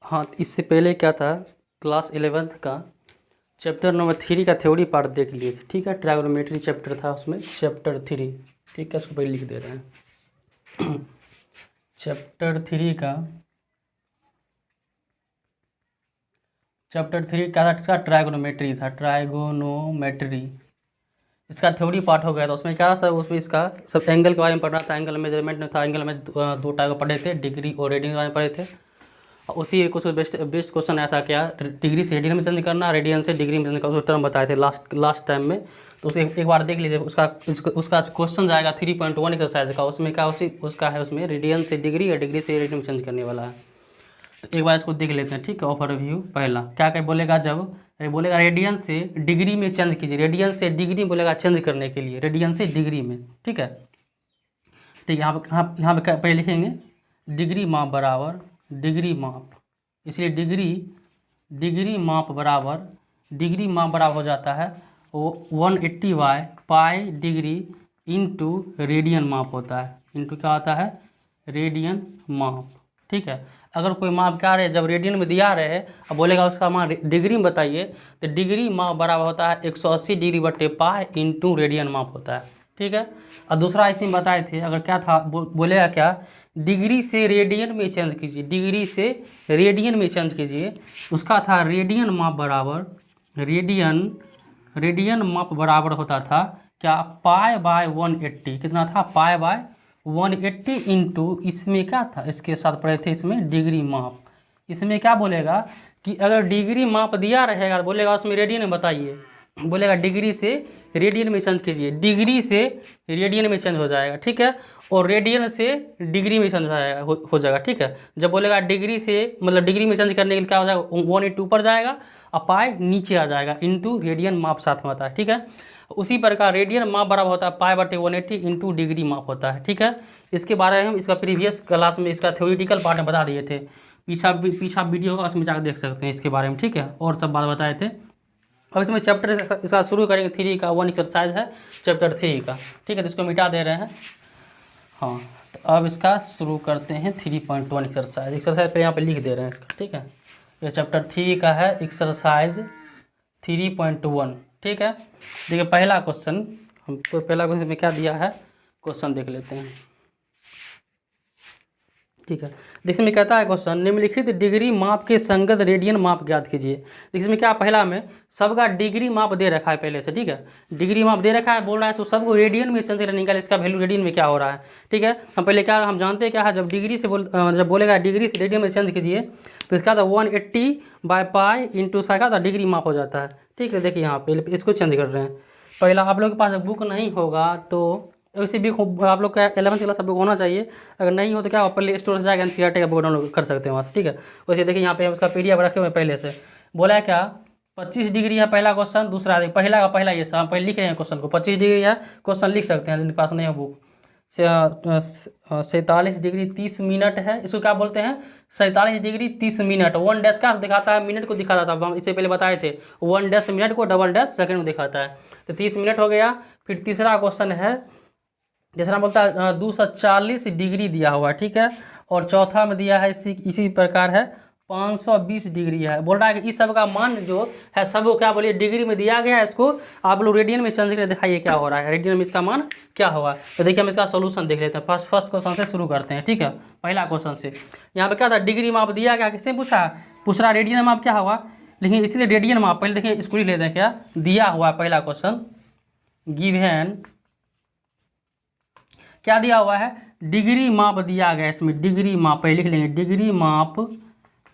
हाँ, तो इससे पहले क्या था, क्लास 11th का चैप्टर नंबर 3 का थ्योरी पार्ट देख लिए थे। ठीक है, ट्रायगोनोमेट्री चैप्टर था, उसमें चैप्टर 3। ठीक है, उसको पहले लिख दे रहे हैं। चैप्टर थ्री क्या था, इसका ट्रायगोनोमेट्री था, ट्रायगोनोमेट्री। इसका थ्योरी पार्ट हो गया था। उसमें क्या सब, उसमें इसका सब एंगल के बारे में पढ़ना था, एंगल मेजरमेंट में था, एंगल में दो टाइप का पढ़े थे, डिग्री और रेडियन के बारे में पढ़े थे। और उसी कुछ बेस्ट क्वेश्चन आया था, क्या डिग्री से रेडियन में चेंज करना, रेडियन से डिग्री में चेंज करना, उसको टर्म बताए थे लास्ट टाइम में। तो उसे एक बार देख लीजिए, उसका क्वेश्चन जाएगा 3.1 एक्सरसाइज का। उसमें क्या उसका है, उसमें रेडियन से डिग्री या डिग्री से रेडियन में चेंज करने वाला है। तो एक बार इसको देख लेते हैं। ठीक है, ओवरव्यू पहला क्या क्या बोलेगा, जब बोलेगा रेडियन से डिग्री में चेंज कीजिए, रेडियन से डिग्री बोलेगा चेंज करने के लिए, रेडियन से डिग्री में। ठीक है, ठीक, यहाँ पे पहले लिखेंगे डिग्री माप बराबर डिग्री माप, इसलिए डिग्री माप बराबर हो जाता है वो 180/पाई डिग्री इंटू रेडियन माप होता है, इंटू क्या होता है, रेडियन माप। ठीक है, अगर कोई माप क्या रहे, जब रेडियन में दिया रहे अब बोलेगा उसका मान डिग्री में बताइए, तो डिग्री माप बराबर होता है 180 डिग्री बटे पाई इंटू रेडियन माप होता है। ठीक है, और दूसरा इसी में बताए थे, अगर क्या था बोलेगा क्या, डिग्री से रेडियन में चेंज कीजिए, डिग्री से रेडियन में चेंज कीजिए। उसका था रेडियन माप बराबर होता था क्या, पाई/180। कितना था, पाई/180 इंटू, इसमें क्या था, इसके साथ पढ़े थे, इसमें डिग्री माप। इसमें क्या बोलेगा कि अगर डिग्री माप दिया रहेगा तो बोलेगा उसमें रेडियन में बताइए, बोलेगा डिग्री से रेडियन में चेंज कीजिए, डिग्री से रेडियन में चेंज हो जाएगा। ठीक है, और रेडियन से डिग्री में चेंज हो जाएगा। ठीक है, जब बोलेगा डिग्री से, मतलब डिग्री में चेंज करने के लिए क्या हो जाएगा, 180 ऊपर जाएगा और पाई नीचे आ जाएगा, इंटू रेडियन माप साथ में आता है। ठीक है, उसी प्रकार रेडियन माप बराबर होता है पाई/180 इंटू डिग्री माप होता है। ठीक है, इसके बारे में हम इसका प्रीवियस क्लास में इसका थ्योरेटिकल पार्ट में बता दिए थे, पीछा वीडियो होगा, उसमें जाकर देख सकते हैं इसके बारे में। ठीक है, और सब बात बताए थे। और इसमें चैप्टर इसका शुरू करेंगे 3 का, 1 एक्सरसाइज है चैप्टर 3 का। ठीक है, तो इसको मिटा दे रहे हैं। हाँ, तो अब इसका शुरू करते हैं 3.1 एक्सरसाइज पे यहाँ पे लिख दे रहे हैं इसका। ठीक है, ये चैप्टर 3 का है, एक्सरसाइज 3.1। ठीक है, देखिए पहला क्वेश्चन, हमको पहला क्वेश्चन में क्या दिया है, क्वेश्चन देख लेते हैं। ठीक है, देखिए में कहता है क्वेश्चन, निम्नलिखित डिग्री माप के संगत रेडियन माप ज्ञात कीजिए। देखिए में क्या, पहला में सबका डिग्री माप दे रखा है पहले से। ठीक है, डिग्री माप दे रखा है, बोल रहा है तो सबको रेडियन में चेंज करके निकाले, इसका वैल्यू रेडियन में क्या हो रहा है। ठीक है, हम पहले क्या, हम जानते हैं क्या है, जब डिग्री से जब बोलेगा डिग्री से रेडियन में चेंज कीजिए तो इसका था 180/पाई इंटू सा का डिग्री माप हो जाता है। ठीक है, देखिए यहाँ पे इसको चेंज कर रहे हैं। पहला, आप लोग के पास बुक नहीं होगा तो वैसे भी आप लोग का 11th क्लास सब बुक होना चाहिए, अगर नहीं हो तो क्या आप प्ले स्टोर से जाकर एनसीईआरटी का बुक डाउनलोड कर सकते हैं वहाँ से। ठीक है, वैसे देखिए यहाँ पे उसका पीडीएफ रखे हुए पहले से। बोला है क्या, 25 डिग्री है पहला क्वेश्चन, दूसरा पहला का पहला ये हम पहले लिख रहे हैं क्वेश्चन को, 25 डिग्री है, क्वेश्चन लिख सकते हैं जिनके पास नहीं हो बुक। 47 डिग्री 30 मिनट है, इसको क्या बोलते हैं, 47 डिग्री 30 मिनट। 1 डैश का दिखाता है, मिनट को दिखाता था, हम इससे पहले बताए थे, 1 डैश मिनट को, डबल डैश सेकंड में दिखाता है, तो 30 मिनट हो गया। फिर तीसरा क्वेश्चन है, तीसरा बोलता है 240 डिग्री दिया हुआ है। ठीक है, और चौथा में दिया है इसी प्रकार है 520 डिग्री है। बोल रहा है कि इस सब का मान जो है, सबको क्या बोलिए, डिग्री में दिया गया है, इसको आप लोग रेडियन में चेंज करके दिखाइए क्या हो रहा है, रेडियन में इसका मान क्या होगा। तो देखिए हम इसका सोल्यूशन देख लेते हैं। फर्स्ट क्वेश्चन से शुरू करते हैं। ठीक है, पहला क्वेश्चन से यहाँ पे क्या था, डिग्री माप दिया गया, किससे पूछ रहा रेडियन माप क्या होगा, लेकिन इसलिए रेडियन माप पहले देखिए, इसको लिख लेते हैं क्या दिया हुआ है। पहला क्वेश्चन गिवन क्या दिया हुआ है, डिग्री माप दिया गया, इसमें डिग्री माप पहले लिख लेंगे, डिग्री माप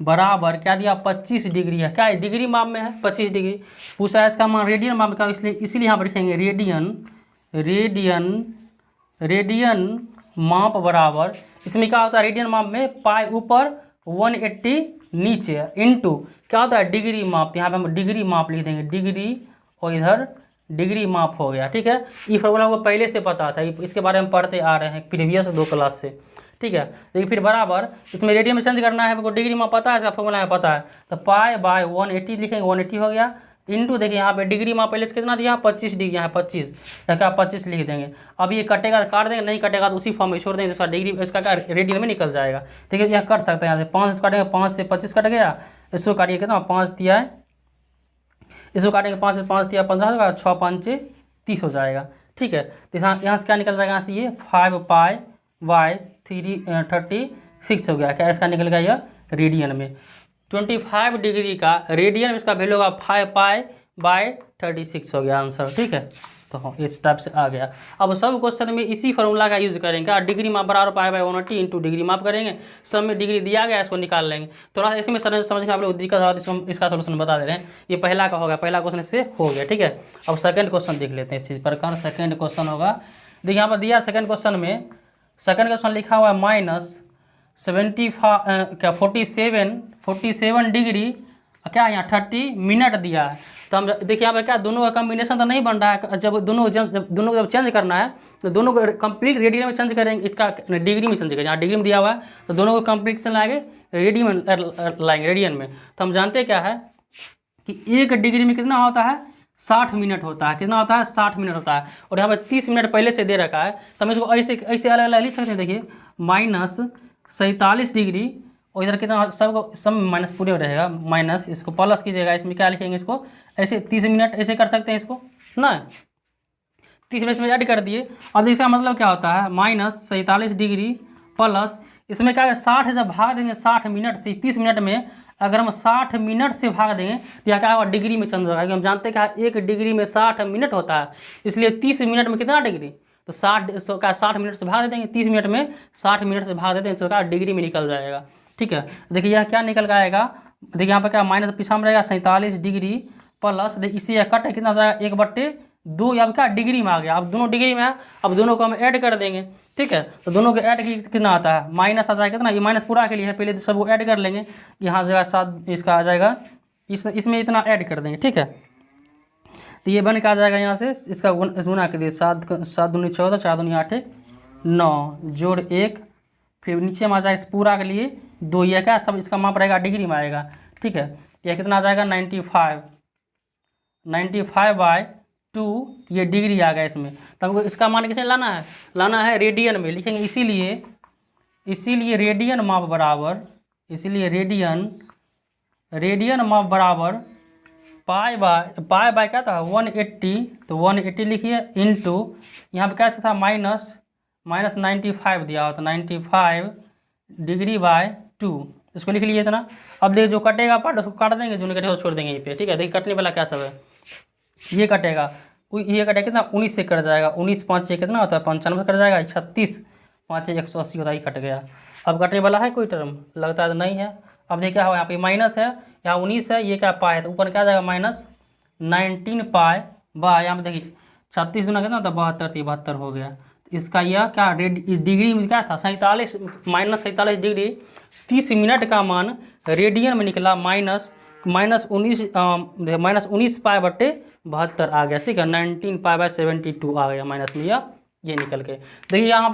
बराबर क्या दिया, 25 डिग्री है। क्या है, डिग्री माप में है 25 डिग्री, पूछा है इसका मान रेडियन माप का, इसलिए यहाँ पर लिखेंगे रेडियन माप बराबर, इसमें क्या होता है, रेडियन माप में पाई ऊपर 180 नीचे इंटू क्या होता है, डिग्री माप। यहाँ पे हम डिग्री माप लिख देंगे, डिग्री और इधर डिग्री माप हो गया। ठीक है, ये फॉर्मूला को पहले से पता था, इसके बारे में पढ़ते आ रहे हैं प्रीवियस 2 क्लास से। ठीक है। देखिए फिर बराबर इसमें रेडियन में चेंज करना है, हमको डिग्री में पता है, इसका फॉर्मूला है पता है, तो पाई बाय 180 लिखेंगे, 180 हो गया, इंटू देखिए यहाँ पे डिग्री में पहले से कितना दिया 25 डिग्री, यहाँ 25, क्या 25 लिख देंगे। अब ये कटेगा तो काट देंगे, नहीं कटेगा तो उसी फॉर्म में छोड़ देंगे, इसका डिग्री इसका क्या रेडियन में निकल जाएगा। ठीक है, यह कट सकते हैं यहाँ से 5 से काटेंगे, 5 से 25 कट गया, इसको काटिए कितना 5 दिया है, इसको काटेंगे 5 से 5 दिया 15 होगा, 6 5 30 हो जाएगा। ठीक है, तो यहाँ से क्या निकल जाएगा, यहाँ से ये 5 पाई बाय 36 हो गया, क्या इसका निकल गया यह रेडियन में। 25 डिग्री का रेडियन में इसका वैल्यू होगा 5 पाई बाय 36 हो गया आंसर। ठीक है, तो हाँ इस टाइप से आ गया। अब सब क्वेश्चन में इसी फॉर्मूला का यूज करेंगे, डिग्री माप बराबर पाई बाय 180 इंटू डिग्री माप करेंगे, सब में डिग्री दिया गया इसको निकाल लेंगे। थोड़ा सा इसमें समझने आप लोग दिक्कत है, इसका सोल्यूशन बता दे रहे हैं। ये पहला का होगा, पहला क्वेश्चन इससे हो गया। ठीक है, अब सेकंड क्वेश्चन देख लेते हैं इसी प्रकार। सेकंड क्वेश्चन होगा, देखिए यहाँ पर दिया सेकंड क्वेश्चन में, सेकंड क्वेश्चन लिखा हुआ है -47 डिग्री क्या यहाँ 30 मिनट दिया है। तो हम देखिए यहाँ पर क्या दोनों का कॉम्बिनेशन तो नहीं बन रहा है, जब दोनों को चेंज करना है तो दोनों को कंप्लीट रेडियन में चेंज करेंगे, इसका डिग्री में चेंज करेंगे, यहाँ डिग्री में दिया हुआ है तो दोनों को कंप्लीट लाएंगे रेडियन में, लाएंगे रेडियन में। तो हम जानते क्या है कि 1 डिग्री में कितना होता है 60 मिनट होता है, कितना होता है 60 मिनट होता है, और यहाँ पर 30 मिनट पहले से दे रखा है, तो हम इसको ऐसे ऐसे अलग अलग लिख सकते हैं। देखिए -47 डिग्री, और इधर कितना सब माइनस पूरे रहेगा, माइनस इसको प्लस कीजिएगा, इसमें क्या लिखेंगे इसको ऐसे 30 मिनट ऐसे कर सकते हैं इसको ना, 30 मिनट इसमें ऐड कर दिए। अब इसका मतलब क्या होता है -47 डिग्री प्लस इसमें क्या 60 जब भाग देंगे 60 मिनट से 30 मिनट में, अगर हम 60 मिनट से भाग देंगे तो यहाँ क्या होगा डिग्री में चेंज होगा, हम जानते हैं कि 1 डिग्री में 60 मिनट होता है, इसलिए 30 मिनट में कितना डिग्री, तो 60 मिनट से भाग देंगे, 30 मिनट में 60 मिनट से भाग देते हैं तो क्या डिग्री में निकल जाएगा। ठीक है, देखिए यह क्या निकल आएगा, देखिए यहाँ पर क्या माइनस पीछा में रहेगा 47 डिग्री प्लस, इसी यह कट कितना हो जाएगा 1/2, अब क्या डिग्री में आ गया, अब दोनों डिग्री में है, अब दोनों को हम ऐड कर देंगे। ठीक है, तो दोनों को ऐड कितना आता है माइनस आ जाएगा कितना, ये माइनस पूरा के लिए है, पहले तो सबको ऐड कर लेंगे, यहाँ जो है 7 इसका आ जाएगा, इसमें इतना ऐड कर देंगे। ठीक है, तो ये बन के आ जाएगा यहाँ से, इसका गुना कर दिए 7 दूनी 14, 4 दूनी 8 9 जोड़ 1, फिर नीचे में आ जाएगा इस पूरा के लिए 2, ये क्या सब इसका माप रहेगा डिग्री में आएगा। ठीक है, यह कितना आ जाएगा 95 बाय 2, ये डिग्री आ गया इसमें। तो हमको इसका मान किसे लाना है रेडियन में लिखेंगे, इसीलिए रेडियन माप बराबर, इसीलिए रेडियन माप बराबर पाई बाय क्या था 180, तो 180 लिखिए इंटू यहाँ पर कैसे था -95 दिया हो, तो 95 डिग्री बाय 2, इसको लिख लिए इतना। अब देखिए जो कटेगा पार्ट उसको काट देंगे, जो नहीं कटेगा छोड़ देंगे यहीं पे। ठीक है, देखिए कटने वाला क्या सब है, ये कटेगा कितना 19 से कट जाएगा, 19 5 से कितना होता है 95 कट जाएगा, 36 5 से 180 होता है, ये कट गया। अब कटने वाला है कोई टर्म, लगता है तो नहीं है। अब देखिए क्या हुआ, यहाँ पे माइनस है, यहाँ 19 है, ये क्या पाई है, तो ऊपर क्या जाएगा -19 पाई बाय, यहाँ पे देखिए 36 दूना कितना था 72 हो गया। इसका यह क्या डिग्री में क्या था 47 -47 डिग्री 30 मिनट का मान रेडियन में निकला, -19 पाई/72 आ गया। ठीक है, 19 पाई/72 आ गया माइनस में, ये निकल के। देखिए यहाँ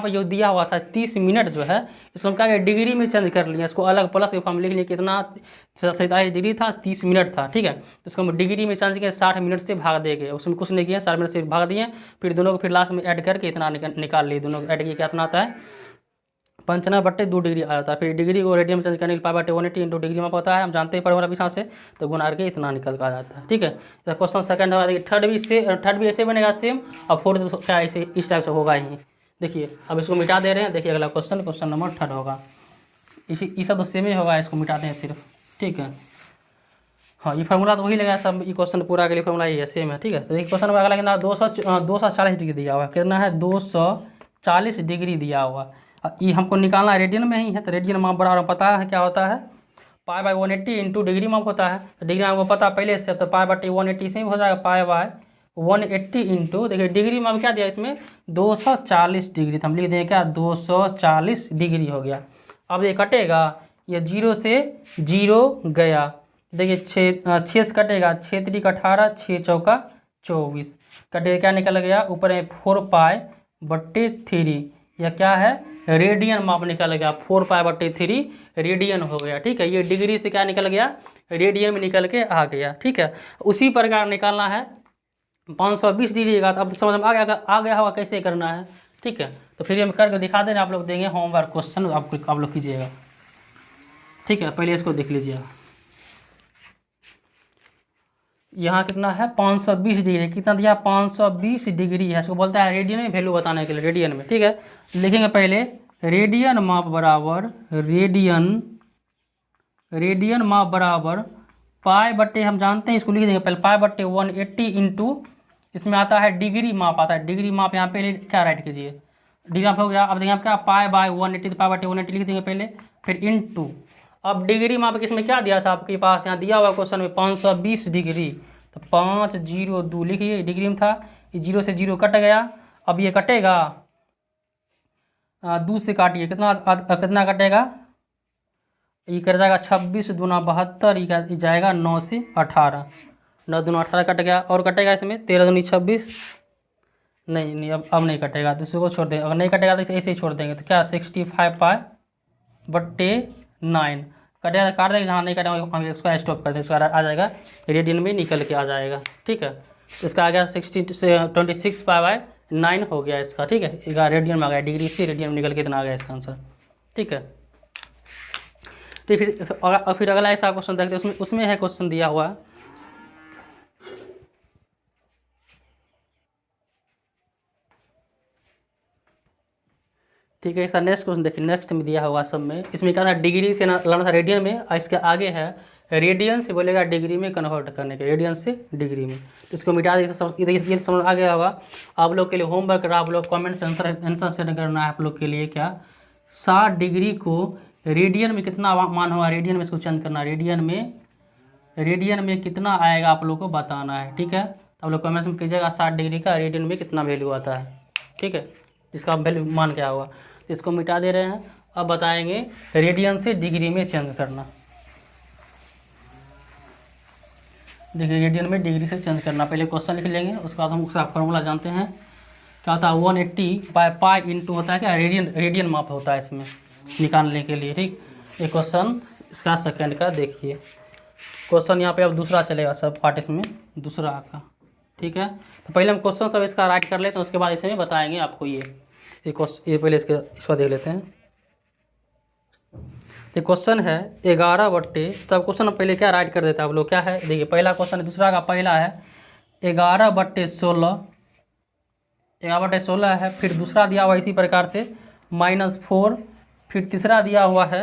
पर जो दिया हुआ था 30 मिनट जो है, इसको हम क्या डिग्री में चेंज कर लिया, इसको अलग प्लस के फॉर्म लिख लिया, कितना 47 डिग्री था 30 मिनट था। ठीक है, तो इसको हम डिग्री में चेंज किया, 60 मिनट से भाग देंगे, उसमें कुछ नहीं किया, 60 मिनट से भाग दिए, फिर दोनों को फिर लास्ट में ऐड करके इतना निकाल लिए, दोनों को ऐड किया कितना आता है 95/2 डिग्री आ जाता है। फिर डिग्री को रेडियन में चेंज करने के लिए पाई/180 इंटू डिग्री में होता है, हम जानते हैं पर वाला पीछा से, तो गुना करके इतना निकल कर आ जाता है। ठीक है, तो क्वेश्चन सेकंड होगा, देखिए थर्ड भी ऐसे बनेगा सेम, और फोर्थ क्या ऐसे इस टाइप से होगा ही। देखिए अब इसको मिटा दे रहे हैं, देखिए अगला क्वेश्चन नंबर 3 होगा, ये सब तो सेम ही होगा, इसको मिटाते हैं सिर्फ। ठीक है, हाँ ये फार्मूला तो वही लगा सब, ये क्वेश्चन पूरा के लिए फार्मूला ही है, सेम है। ठीक है, तो देखिए क्वेश्चन में अगला कितना 240 डिग्री दिया हुआ है, कितना है 240 डिग्री दिया हुआ, ये हमको निकालना रेडियन में ही है, तो रेडियन माप बराबर पता है क्या होता है पाई/180 इंटू डिग्री माप होता है, तो डिग्री माप पता पहले से, तो पाई/180 से ही हो जाएगा, पाई/180 इंटू देखिए डिग्री माप क्या दिया इसमें 240 डिग्री, तो हम लिख देंगे क्या 240 डिग्री हो गया। अब ये कटेगा, ये 0 से 0 गया, देखिए 6 से कटेगा, 6 3 18, 6 चौका 24 कटेगा, क्या निकल गया ऊपर में 4 पाई/3, यह क्या है रेडियन माप निकल गया, 4π/3 रेडियन हो गया। ठीक है, ये डिग्री से क्या निकल गया, रेडियन में निकल के आ गया। ठीक है, उसी प्रकार निकालना है 520 डिग्री का। तो अब समझ में आ गया होगा कैसे करना है। ठीक है, तो फिर हम करके दिखा देंगे, आप लोग देंगे होमवर्क क्वेश्चन आप लोग कीजिएगा। ठीक है, पहले इसको देख लीजिएगा। यहाँ कितना है 520 डिग्री, कितना दिया 520 डिग्री है। इसको बोलता है रेडियन में वैल्यू बताने के लिए, रेडियन में। ठीक है, लिखेंगे पहले रेडियन माप बराबर रेडियन माप बराबर π/, हम जानते हैं इसको लिख देंगे पहले π/180 इंटू, इसमें आता है डिग्री माप, आता है डिग्री माप। यहाँ पे क्या राइट कीजिए, डिग्री माप हो गया। अब देखिए आप क्या π/180, तो π/180 लिख देंगे पहले, फिर इंटू। अब डिग्री माप किसमें क्या दिया था आपके पास, यहाँ दिया हुआ क्वेश्चन में 520 डिग्री, तो 502 लिखिए, डिग्री में था, 0 से 0 कट गया। अब ये कटेगा 2 से काटिए, कितना कटेगा, ये कर जाएगा 26 दूना 72, ये जाएगा 9 से 18, 9 दूना 18 कट गया। और कटेगा इसमें 13 दूनी 26, नहीं अब नहीं कटेगा, तो इसको छोड़ देंगे। अगर नहीं कटेगा तो ऐसे ही छोड़ देंगे, तो क्या 65π/9 कटेगा, काट देंगे। जहाँ नहीं कटेगा हम इसको स्टॉप कर देंगे, इसका आ जाएगा रेडियन में निकल के आ जाएगा। ठीक है, तो इसका आ गया 26π/9 हो गया इसका। ठीक है, रेडियन में आ गया, डिग्री से रेडियन में निकल के इतना आ गया इसका आंसर। ठीक है, तो फिर अगला ऐसा क्वेश्चन देखते हैं, उसमें है क्वेश्चन दिया हुआ। ठीक है, इसका नेक्स्ट क्वेश्चन देखिए, नेक्स्ट में दिया होगा सब में। इसमें क्या था, डिग्री से लाना था रेडियन में, और इसके आगे है रेडियन से बोलेगा डिग्री में कन्वर्ट करने के, रेडियन से डिग्री में। तो इसको मिटा दें, ये समझ आ गया होगा। आप लोग के लिए होमवर्क रहा, आप लोग कमेंट से आंसर सेंड करना है आप लोग के लिए। क्या 60 डिग्री को रेडियन में कितना मान होगा, रेडियन में इसको चेंज करना, रेडियन में कितना आएगा आप लोग को बताना है। ठीक है, तो आप लोग कमेंट्स में कीजिएगा 60 डिग्री का रेडियन में कितना वैल्यू आता है। ठीक है, इसका वैल्यू मान क्या होगा, इसको मिटा दे रहे हैं। अब बताएंगे रेडियन से डिग्री में चेंज करना। देखिए, रेडियन में डिग्री से चेंज करना, पहले क्वेश्चन लिख लेंगे, उसके बाद हम उसका फॉर्मूला जानते हैं। क्या होता है 180/π इंटू होता है क्या, रेडियन माप होता है इसमें निकालने के लिए। ठीक, ये क्वेश्चन इसका सेकंड का देखिए क्वेश्चन। यहाँ पे अब दूसरा चलेगा सब पार्ट, इसमें दूसरा आपका। ठीक है, तो पहले हम क्वेश्चन सब इसका राइट कर लेते हैं, उसके बाद इसमें बताएंगे आपको। ये पहले इसको देख लेते हैं। ये क्वेश्चन है 11/, सब क्वेश्चन पहले क्या राइट कर देते हैं आप लोग। क्या है देखिए, पहला क्वेश्चन दूसरा का पहला है 11/16, 11/16 है। फिर दूसरा दिया हुआ इसी प्रकार से -4, फिर तीसरा दिया हुआ है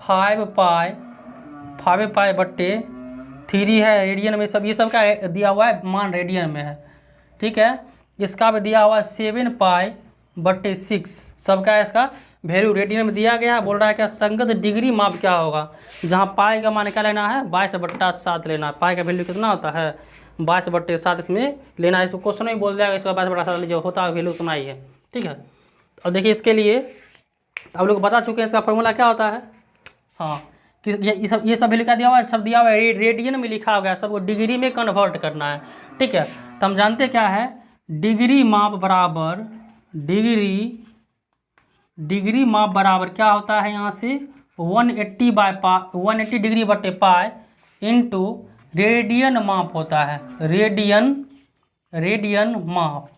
5π/3 है रेडियन में। सब ये सब का दिया हुआ है मान रेडियन में है। ठीक है, इसका भी दिया हुआ है 7π/6, सबका है इसका वैल्यू रेडियन में दिया गया है। बोल रहा है क्या संगत डिग्री माप क्या होगा, जहाँ पाई का मान क्या लेना है 22/7 लेना है। पाई का वैल्यू कितना होता है 22/7 इसमें लेना है। इसको क्वेश्चन में बोल दिया इसका 22/7 जो होता है वैल्यू उतना ही है। ठीक है, अब देखिए इसके लिए आप लोग बता चुके हैं इसका फॉर्मूला क्या होता है। हाँ, कि ये सब वैल्यू क्या दिया हुआ है, सब दिया हुआ है रेडियन में लिखा गया, सबको डिग्री में कन्वर्ट करना है। ठीक है, तो हम जानते क्या है, डिग्री माप बराबर डिग्री माप बराबर क्या होता है, यहाँ से 180 डिग्री बटे पाई इंटू रेडियन माप होता है, रेडियन माप।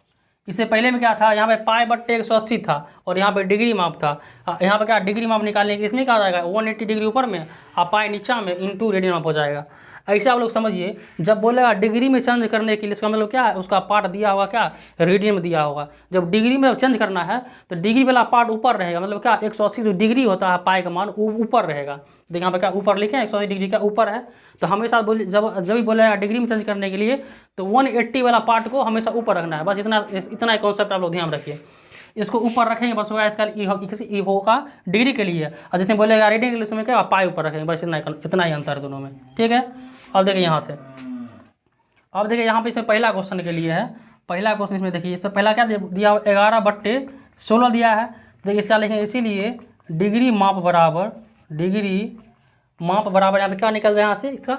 इससे पहले में क्या था, यहाँ पे π/180 था और यहाँ पे डिग्री माप था। यहाँ पे क्या डिग्री माप निकालने के इसमें क्या आ जाएगा 180 डिग्री ऊपर में और पाई नीचा में इंटू रेडियन माप हो जाएगा। ऐसे आप लोग समझिए, जब बोलेगा डिग्री में चेंज करने के लिए इसका मतलब क्या है, उसका पार्ट दिया होगा क्या रेडियन में दिया होगा। जब डिग्री में चेंज करना है तो डिग्री वाला पार्ट ऊपर रहेगा, मतलब क्या 180 जो डिग्री होता है पाई का मान ऊपर रहेगा। देखिए यहाँ पे क्या ऊपर लिखे हैं 180 डिग्री का ऊपर है, तो हमेशा जब भी बोलेगा डिग्री में चेंज करने के लिए तो 180 वाला पार्ट को हमेशा ऊपर रखना है। बस इतना ही कॉन्सेप्ट आप लोग ध्यान रखिए, इसको ऊपर रखेंगे बस होगा इसका ई होगा डिग्री के लिए, और जैसे बोलेगा रेडियन के लिए उसमें क्या पाई ऊपर रखेंगे, बस इतना ही अंतर दोनों में। ठीक है, अब देखिए यहाँ से, अब देखिए यहाँ पे इसमें पहला क्वेश्चन के लिए है। पहला क्वेश्चन इसमें देखिए, इससे पहला क्या दिया 11/16 दिया है। देखिए इसका लिखेंगे, इसीलिए डिग्री माप बराबर यहाँ पे क्या निकल जाए यहाँ से इसका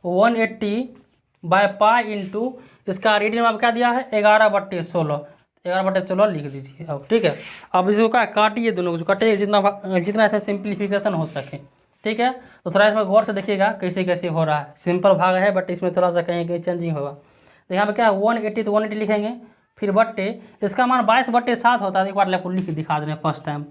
180/π इंटू इसका रेडियन माप क्या दिया है 11/16। 11/16 लिख दीजिए अब, ठीक है। अब इसको क्या काटिए, दोनों को जो कटे जितना ऐसा सिंप्लीफिकेशन हो सके, ठीक है। तो थोड़ा इसमें गौर से देखिएगा कैसे कैसे हो रहा है। सिंपल भाग है बट इसमें थोड़ा सा कहीं कहीं चेंजिंग होगा। तो यहाँ पे क्या है 180 तो 180 लिखेंगे, फिर बट्टे इसका मान 22/7 होता है। एक बार आपको लिख दिखा दे रहे हैं फर्स्ट टाइम,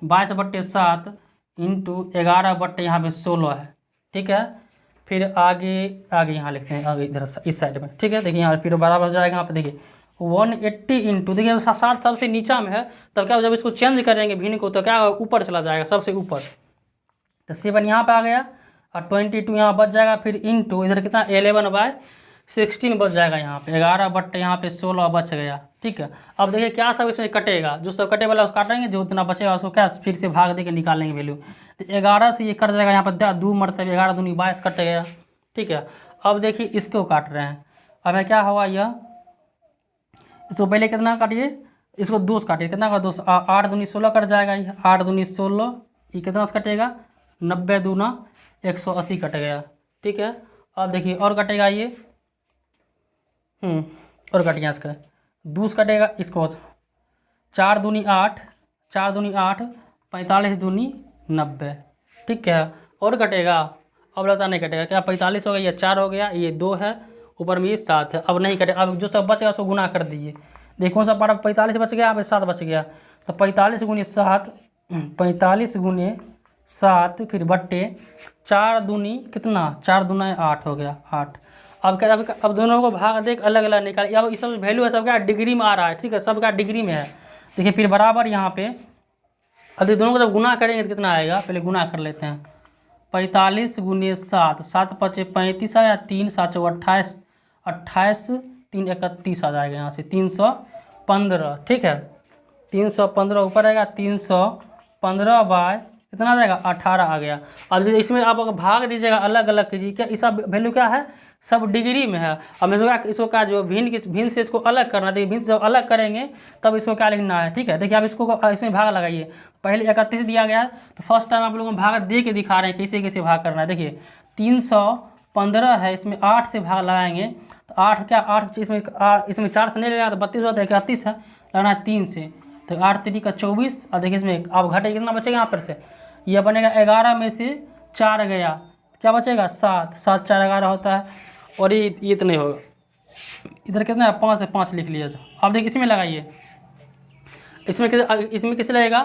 22/7 इंटू 11 यहाँ पे 16 है, ठीक है। फिर आगे आगे यहाँ लिखते हैं, आगे इधर इस साइड में, ठीक है। देखिए यहाँ फिर बराबर हो जाएगा। यहाँ पे देखिए 180 इंटू, देखिए 7 सबसे नीचा में है, तब क्या जब इसको चेंज करेंगे भिन्न को तो क्या ऊपर चला जाएगा, सबसे ऊपर। तो 7 यहाँ पे आ गया और 22 यहाँ बच जाएगा। फिर इंटू इधर कितना 11/16 बच जाएगा। यहाँ पे 11/16 बच गया, ठीक है। अब देखिए क्या सब इसमें कटेगा, जो सब कटे वाला उसको काटेंगे, जो उतना बचेगा उसको क्या फिर से भाग दे के निकालेंगे वैल्यू। तो 11 से ये कट जाएगा, यहाँ पर 2 मरतबे 11 दूनी 22 कट गया, ठीक है। अब देखिए इसको काट रहे हैं, अब क्या हुआ यह, इसको पहले कितना काटिए, इसको 2 से काटिए, कितना का 2, 8 दूनी 16 कट जाएगा, 8 दूनी 16, ये कितना से कटेगा 90 दूना 180 कट गया, ठीक है। अब देखिए और कटेगा ये, और कट गया इसका 2 से कटेगा, इसको 4 दूनी 8, 4 दूनी 8, 45 दूनी 90, ठीक है। और कटेगा, अब लगता नहीं कटेगा, क्या 45 हो गया, ये 4 हो गया, ये 2 है, ऊपर में ये 7 है, अब नहीं कटेगा। अब जो सब बचेगा उसको गुना कर दीजिए, देखो सब पारा 45 बच गया, यहाँ पे 7 बच गया, तो 45 गुने 7, 45 गुने 7 फिर बट्टे 4 दूनी कितना, 4 दूना 8 हो गया 8। अब क्या, अब दोनों को भाग देख अलग अलग निकाल, अब इस सब वैल्यू है सब क्या डिग्री में आ रहा है, ठीक है, सबका डिग्री में है। देखिए फिर बराबर यहाँ पे, अब दोनों को जब गुना करेंगे तो कितना आएगा, पहले गुना कर लेते हैं। 45 गुने 7, 7 पचे 35 आया, 3 7 28, 28 3 31 आ जाएगा, यहाँ से 315, ठीक है। 315 ऊपर आएगा, 315 बाय कितना आ जाएगा 18 आ गया। अब इसमें आप अगर भाग दीजिएगा अलग अलग कीजिए, क्या इसका वैल्यू क्या है, सब डिग्री में है। अब इसको क्या जो भिन्न से इसको अलग करना, देखिए भिन्न से जब अलग करेंगे तब इसको क्या लिखना है, ठीक है। देखिए आप इसको इसमें भाग लगाइए, पहले 31 दिया गया तो फर्स्ट टाइम आप लोगों को भाग दे के दिखा रहे हैं कैसे कैसे भाग करना है। देखिए 315 है, इसमें 8 से भाग लगाएंगे तो 8 क्या 8 से इसमें 4 से नहीं लगेगा तो 32 होता है, 31 है, लगना है 3 से, तो 8 3 का 24। और देखिए इसमें अब घटे कितना बचेगा, यहाँ पर से यह बनेगा 11 में से 4 गया, क्या बचेगा 7, 7 4 11 होता है, और ये तो नहीं होगा, इधर कितना है 5 से 5 लिख लिया। अब देखिए इसमें लगाइए, इसमें किसे लगेगा,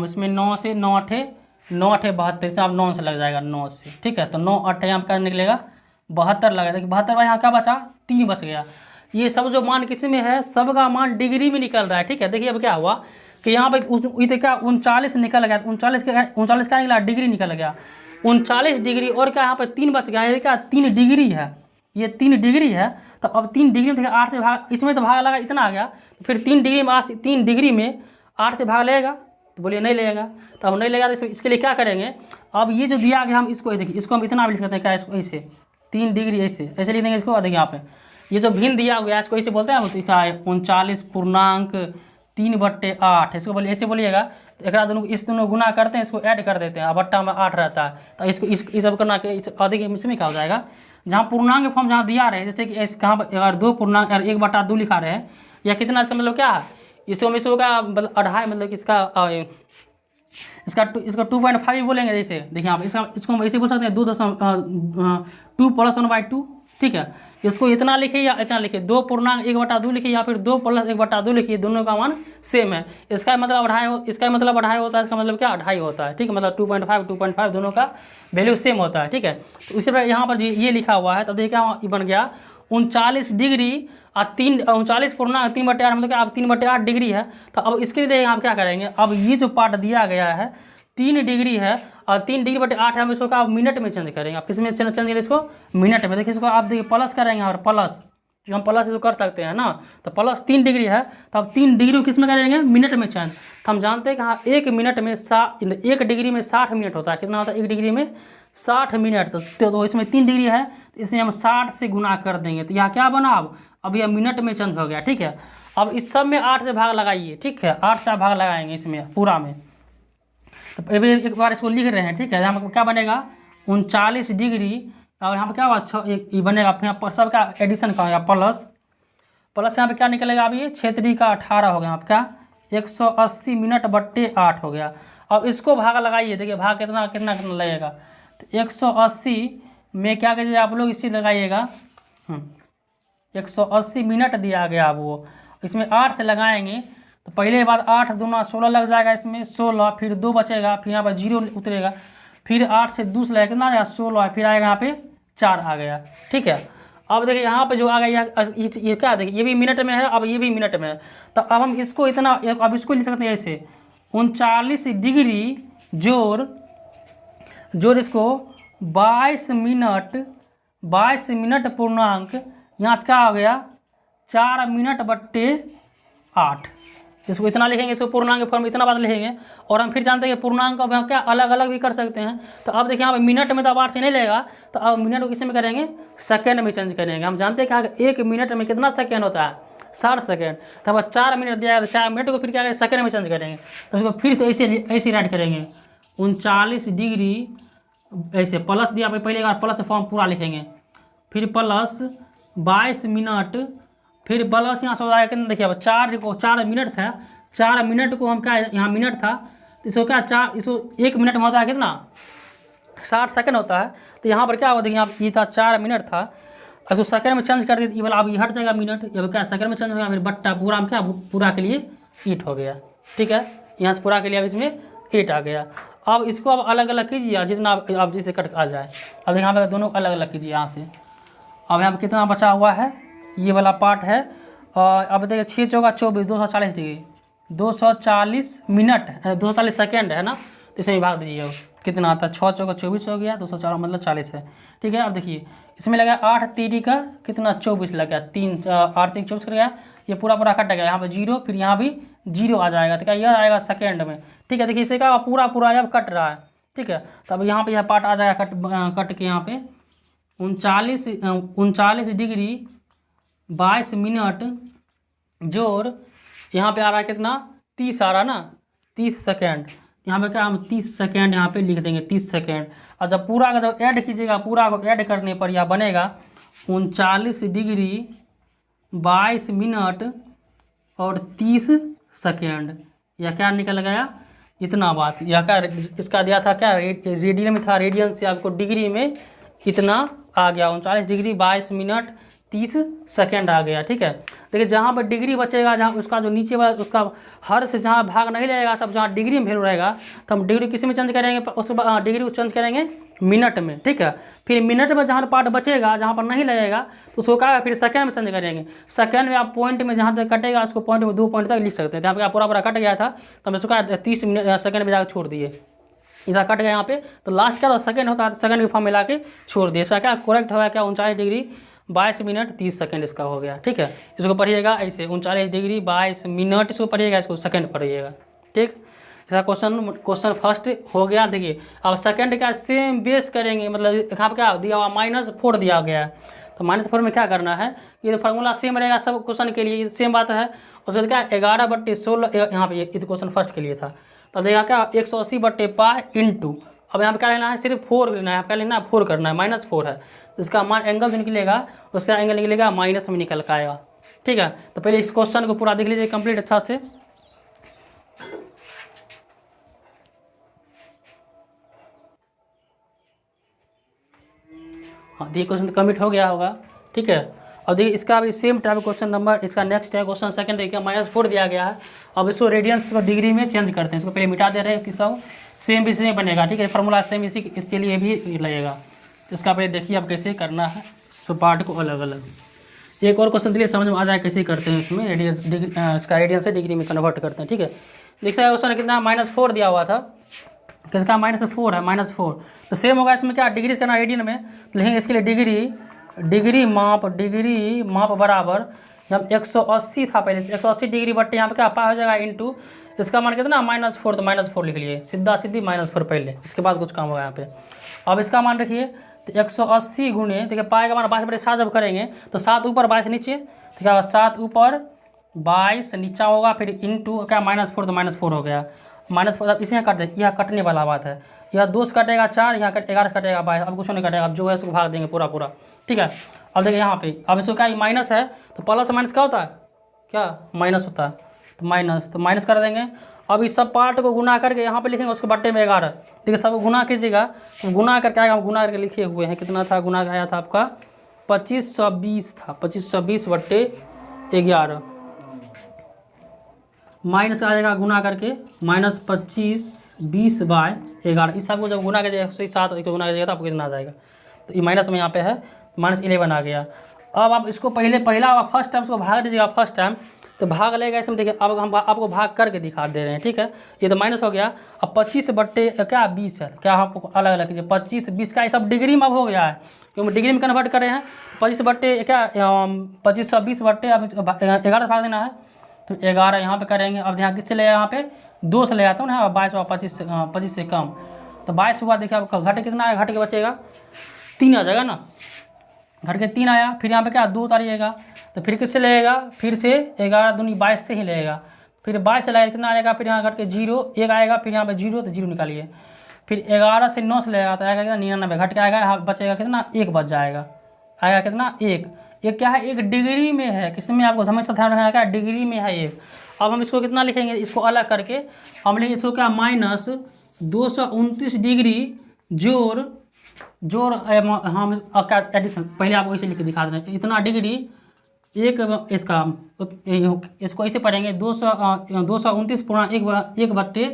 इसमें 9 से 9 8 72 से, आप 9 से लग जाएगा 9 से, ठीक है। तो 9 8 यहाँ पर क्या निकलेगा 72 लगा, देखिए 72 यहाँ क्या बचा 3 बच गया। ये सब जो मान किसी में है सबका मान डिग्री में निकल रहा है, ठीक है। देखिए अब क्या हुआ कि यहाँ पर इधर क्या 39 निकल गया, 39 क्या निकला डिग्री निकल गया, 39 डिग्री, और क्या यहाँ पर 3 बच गया, ये क्या 3 डिग्री है, ये 3 डिग्री है। तो अब 3 डिग्री में देखिए 8 से भाग, इसमें तो भाग लगा इतना आ गया, तो फिर 3 डिग्री में 3 डिग्री में 8 से भाग लेगा, तो बोलिए नहीं लेगा, तो अब नहीं लेगा तो इसके लिए क्या करेंगे, अब ये जो दिया गया हम इसको देखिए, इसको हम इतना भी लिख सकते हैं क्या, इसको ऐसे 3 डिग्री ऐसे लिख देंगे इसको। देखिए यहाँ पे ये जो भिन्न दिया गया इसको ऐसे बोलते हैं, क्या है 39.3/8, इसको बोलिए ऐसे बोलिएगा। तो एक दोनों इस दोनों गुना करते हैं, इसको ऐड कर देते हैं, बट्टा में 8 रहता है, तो इसको इस सब करना के इस अधिक इसमें क्या हो जाएगा, जहाँ पूर्णांक फॉर्म जहाँ दिया रहे, जैसे कि कहाँ पर अगर 2 पूर्णांक 1/2 लिखा रहे हैं, या कितना, इसका मतलब क्या है, इसको का मतलब 2.5, मतलब इसका 2.5 बोलेंगे जैसे। देखिए आप इसको हम ऐसे बोल सकते हैं 2 + 1/2, ठीक है। इसको इतना लिखिए या इतना लिखिए, 2 पूर्णांक 1/2 लिखिए या फिर 2 + 1/2 लिखिए, दोनों का मान सेम है। इसका मतलब 2.5, इसका मतलब 2.5 होता है, इसका मतलब क्या 2.5 होता है, ठीक है। मतलब 2.5 दोनों का वैल्यू सेम होता है, ठीक है। तो इसी प्रकार यहाँ पर ये लिखा हुआ है, तब देखिए क्या बन गया 39 डिग्री और 39 पूर्णांक 3/8, मतलब क्या अब 3/8 डिग्री है। तो अब इसके लिए देखिए आप क्या करेंगे, अब ये जो पार्ट दिया गया है 3 डिग्री है और 3 डिग्री/8 है, हम इसको आप मिनट में चेंज करेंगे। आप किस में चेंज करेंगे, इसको मिनट में। देखिए इसको आप देखिए प्लस करेंगे, और प्लस जो हम प्लस इसको कर सकते हैं ना, तो प्लस 3 डिग्री है, तो अब 3 डिग्री को किस में करेंगे, मिनट में चेंज। तो हम जानते हैं कि हाँ 1 मिनट में 1 डिग्री में 60 मिनट होता है, कितना होता है 1 डिग्री में 60 मिनट। तो इसमें 3 डिग्री है, तो इसमें हम 60 से गुना कर देंगे, तो यहाँ क्या बना, अब यह मिनट में चेंज हो गया, ठीक है। अब इस सब में 8 से भाग लगाइए, ठीक है, 8 से भाग लगाएंगे इसमें पूरा में। तो एक बार इसको लिख रहे हैं, ठीक है। यहाँ पर क्या बनेगा 39 डिग्री, और यहाँ पर क्या हुआ ये बनेगा, यहाँ पर सबका एडिशन का होगा प्लस यहाँ पे क्या निकलेगा, अब ये 6 का 18 हो गया, यहाँ पे क्या 180 मिनट बट्टे 8 हो गया। अब इसको भाग लगाइए, देखिए भाग कितना कितना कितना लगेगा, तो 180 में क्या कीजिए आप लोग, इसी लगाइएगा 180 मिनट दिया गया। अब वो इसमें 8 से लगाएंगे तो पहले बात 8 दूना 16 लग जाएगा, इसमें 16, फिर 2 बचेगा, फिर यहाँ पर 0 उतरेगा, फिर 8 से 2 से लगेगा कितना आ जाएगा 16, फिर आएगा यहाँ पे 4 आ गया। ठीक है, अब देखिए यहाँ पे जो आ गया ये क्या देखिए, ये भी मिनट में है, अब ये भी मिनट में है, तो अब हम इसको इतना, अब इसको लिख सकते हैं ऐसे 39 डिग्री जोड़ इसको 22 मिनट पूर्णांक, यहाँ से क्या हो गया 4 मिनट बट्टे 8, इसको इतना लिखेंगे, इसको पूर्णांक फॉर्म इतना बात लिखेंगे। और हम फिर जानते हैं कि पूर्णांक को हम क्या अलग अलग भी कर सकते हैं। तो अब देखिए यहाँ पे मिनट में तो अब 8 से नहीं लगेगा, तो अब मिनट को किस में करेंगे, सेकंड में चेंज करेंगे। हम जानते हैं कि 1 मिनट में कितना सेकंड होता है 60 सेकंड, तो अब 4 मिनट दिया तो 4 मिनट को फिर क्या करेंगे सेकंड में चेंज करेंगे, तो उसको फिर से ऐसे राइट करेंगे 39 डिग्री ऐसे प्लस दिया पहले एक बार प्लस फॉर्म पूरा लिखेंगे, फिर प्लस 22 मिनट, फिर प्लस यहाँ से हो जाएगा कितना, देखिए अब 4 मिनट था, 4 मिनट को हम क्या यहाँ मिनट था, इसको क्या 4 इसको 1 मिनट में होता है कितना 60 सेकंड होता है, तो यहाँ पर क्या होता है, यहाँ ये था 4 मिनट था, इसको सेकंड में चेंज कर दिए, वाला अब ये हट जाएगा मिनट, अब क्या सेकंड में चेंज हो गया, फिर बट्टा पूरा में क्या पूरा के लिए 8 हो गया। ठीक है, यहाँ से पूरा के लिए अब इसमें 8 आ गया। अब इसको अब अलग अलग कीजिए, जितना अब जिसे कट आ जाए, अब यहाँ पर दोनों अलग अलग कीजिए यहाँ से। अब यहाँ पर कितना बचा हुआ है, ये वाला पार्ट है, और अब देखिए 6 चौका 24 240 डिग्री 240 मिनट 240 सेकेंड है ना, तो इसमें भाग दीजिए कितना आता है, 6 चौका 24 हो गया, 240 मतलब 40 है। ठीक है, अब देखिए इसमें लगा 8 3 का कितना 24 लग गया, 8 3 24 कर गया, ये पूरा कट गया, यहाँ पे 0, फिर यहाँ भी 0 आ जाएगा, तो क्या यह आएगा सेकेंड में। ठीक है, देखिए इसे क्या पूरा अब कट रहा है। ठीक है, तो अब यहाँ पे यह पार्ट आ जाएगा कट के यहाँ पे 39 डिग्री 22 मिनट जोड़ यहाँ पे आ रहा है कितना 30 आ रहा है ना, 30 सेकेंड, यहाँ पे क्या हम 30 सेकेंड यहाँ पे लिख देंगे 30 सेकेंड। और जब पूरा का जब ऐड कीजिएगा, पूरा को ऐड करने पर यह बनेगा 39 डिग्री 22 मिनट और 30 सेकेंड। यह क्या निकल गया इतना बात, यह क्या इसका दिया था क्या रेडियन में था, रेडियन से आपको डिग्री में इतना आ गया 39 डिग्री 22 मिनट 30 सेकेंड आ गया। ठीक है, देखिए जहाँ पर डिग्री बचेगा, जहाँ उसका जो नीचे वाला उसका हर से जहाँ भाग नहीं लगेगा, सब जहाँ डिग्री में वैल्यू रहेगा, तो हम डिग्री किस में चेंज करेंगे, उसके बाद डिग्री को चेंज करेंगे मिनट में। ठीक है, फिर मिनट में जहाँ पार्ट बचेगा, जहाँ पर नहीं लगेगा, तो उसको क्या फिर सेकेंड में चेंज करेंगे। सेकेंड में आप पॉइंट में जहाँ तक कटेगा, उसको पॉइंट में 2 पॉइंट तक लिख सकते हैं। यहाँ पर पूरा कट गया था, तो हम इसको 30 सेकेंड में जाकर छोड़ दिए, ऐसा कट गया यहाँ पे, तो लास्ट का तो सेकंड होता है, सेकंड के फॉर्म मिला के छोड़ दिए। इसका क्या करेक्ट होगा क्या 39 डिग्री 22 मिनट 30 सेकंड इसका हो गया। ठीक है, इसको पढ़िएगा ऐसे 39 डिग्री 22 मिनट, इसको पढ़िएगा, इसको सेकंड पढ़िएगा। ठीक, इसका क्वेश्चन फर्स्ट हो गया। देखिए अब सेकंड का सेम बेस करेंगे, मतलब यहाँ पर क्या दिया हुआ -4 दिया गया है, तो -4 में क्या करना है, ये फार्मूला सेम रहेगा सब क्वेश्चन के लिए, सेम बात है। उसके बाद क्या 11/16 यहाँ पे ये क्वेश्चन फर्स्ट के लिए था, तब देखा क्या 180/π इंटू, अब यहाँ पे क्या लेना है सिर्फ 4 लेना है, क्या लेना है 4 करना है, -4 है, इसका मान एंगल जो निकलेगा उसका एंगल निकलेगा माइनस में निकल आएगा। ठीक है, तो पहले इस क्वेश्चन को पूरा देख लीजिए कंप्लीट अच्छा से। हाँ, ये क्वेश्चन कम्प्लीट हो गया होगा। ठीक है, अब देखिए इसका भी सेम टाइप क्वेश्चन नंबर, इसका नेक्स्ट है क्वेश्चन सेकंड, देखिए -4 दिया गया है। अब इसको रेडियंस को डिग्री में चेंज करते हैं, इसको पहले मिटा दे रहे हैं, किसका सेम भी सेम बनेगा। ठीक है, फार्मूला सेम इसके लिए भी लगेगा, तो इसका पहले देखिए अब कैसे करना है इस पार्ट को अलग अलग। एक और क्वेश्चन दिए समझ में आ जाए कैसे करते हैं, इसमें रेडियंस इसका रेडियंस से डिग्री में कन्वर्ट करते हैं। ठीक है, देखिए क्वेश्चन कितना -4 दिया हुआ था, किसका -4 है, -4, तो सेम होगा इसमें क्या डिग्री करना रेडियन में, लिखेंगे इसके लिए डिग्री माप बराबर, जब 180 था पहले 180 डिग्री बट्टे यहाँ पे क्या पा हो जाएगा इंटू, इसका मान कितना -4, तो -4 लिख लिए, सीधी -4 पहले, इसके बाद कुछ काम होगा यहाँ पे। अब इसका मान रखिए तो 180 गुणे, देखिए पाए का मान 22/7 जब करेंगे तो 7 ऊपर 22 नीचे, तो क्या 7 ऊपर 22 नीचा होगा, फिर इंटू क्या -4, तो -4 हो गया, -4 इसे काट दे, यह कटने वाला बात है। यहाँ 2 से कटेगा 4, यहाँ 11 से कटेगा 22, अब कुछ नहीं कटेगा, अब जो है इसको भाग देंगे पूरा पूरा, ठीक है। अब देखिए यहाँ पे, अब इसको क्या माइनस है तो प्लस माइनस क्या होता है, क्या माइनस होता है, तो माइनस कर देंगे। अब इस सब पार्ट को गुना करके यहाँ पे लिखेंगे, उसके बट्टे में 11, देखिए सब गुना कीजिएगा, तो गुना करके आएगा, हम गुना करके लिखे हुए हैं, कितना था गुना आया था आपका 2520 था, 2520 बट्टे 11, माइनस आ जाएगा गुना करके माइनस 2520 बाय 11, इस सब को जब गुना कीजिएगा 107 को गुना कीजिएगा तो आपको कितना आ जाएगा, तो ये माइनस में यहाँ पे है तो -11 आ गया। अब आप इसको पहला फर्स्ट टाइम इसको भाग दीजिएगा, फर्स्ट टाइम तो भाग लेगा इसमें, देखिए अब हम आपको भाग करके दिखा दे रहे हैं, ठीक है। ये तो माइनस हो गया। अब 25 बट्टे क्या 20 है, क्या आपको अलग अलग कीजिए, 25 20 का ये सब डिग्री में अब हो गया है, क्योंकि डिग्री में कन्वर्ट कर रहे हैं। 25 बट्टे क्या 2520 बट्टे अब 11 से भाग देना है, तो 11 यहाँ पे करेंगे। अब यहाँ किससे ले, यहाँ पे 2 से ले आता हूँ ना, 22 और 25 से कम, तो 22 हुआ, देखिए आपका घट कितना आया, घट के बचेगा 3 आ जाएगा ना, घट के 3 आया। फिर यहाँ पे क्या 2 उतारिएगा, तो फिर किससे लगेगा, फिर से 11 दूनी 22 से ही लगेगा, फिर 22 से लगेगा कितना आएगा, फिर यहाँ घट के 0 1 आएगा, फिर यहाँ पे 0 तो 0 निकालिए, फिर 11 से 9 से लगेगा तो आएगा कितना 99, घट के आएगा, यहाँ बचेगा कितना 1 बच जाएगा, आएगा कितना 1। ये क्या है, एक डिग्री में है, किसमें आपको हमेशा ध्यान रखना है, क्या डिग्री में है एक। अब हम इसको कितना लिखेंगे, इसको अलग करके हम लिखेंगे इसको क्या -229 डिग्री जोड़ हम क्या एडिशन, पहले आपको इसे लिख के दिखा दें, इतना डिग्री एक इसका, इसको ऐसे पढ़ेंगे 229 बट्टे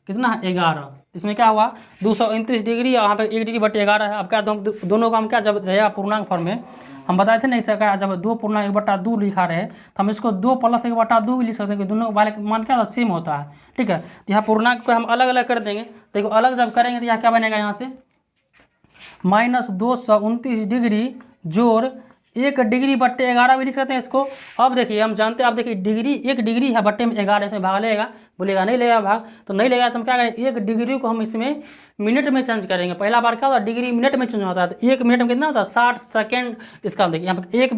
कितना है 11, इसमें क्या हुआ 229 डिग्री, यहाँ पे 1 डिग्री बट्टे 11 है। अब क्या दोनों का हम क्या जब रहेगा पूर्णांक फॉर्म में, हम बताए थे नहीं सका, जब 2 पूर्णांक 1/2 लिखा रहे तो हम इसको 2 + 1/2 भी लिख सकते हैं, कि दोनों वाले मान क्या सेम होता है, ठीक है। तो यहाँ पूर्णांक को हम अलग अलग कर देंगे, देखो अलग जब करेंगे तो यहाँ क्या बनेगा, यहाँ से -229 डिग्री जोड़ 1 डिग्री बट्टे 11 भी लिख सकते हैं इसको। अब देखिए हम जानते हैं, अब देखिए डिग्री 1 डिग्री है बट्टे में 11, इसमें भाग लेगा, बोलेगा नहीं लेगा भाग, तो नहीं लेगा तो हम क्या करेंगे 1 डिग्री को हम इसमें मिनट में चेंज करेंगे। पहला बार क्या होता है डिग्री मिनट में चेंज होता है, तो 1 मिनट में कितना होता है 60 सेकेंड, इसका देखिए यहाँ पे 1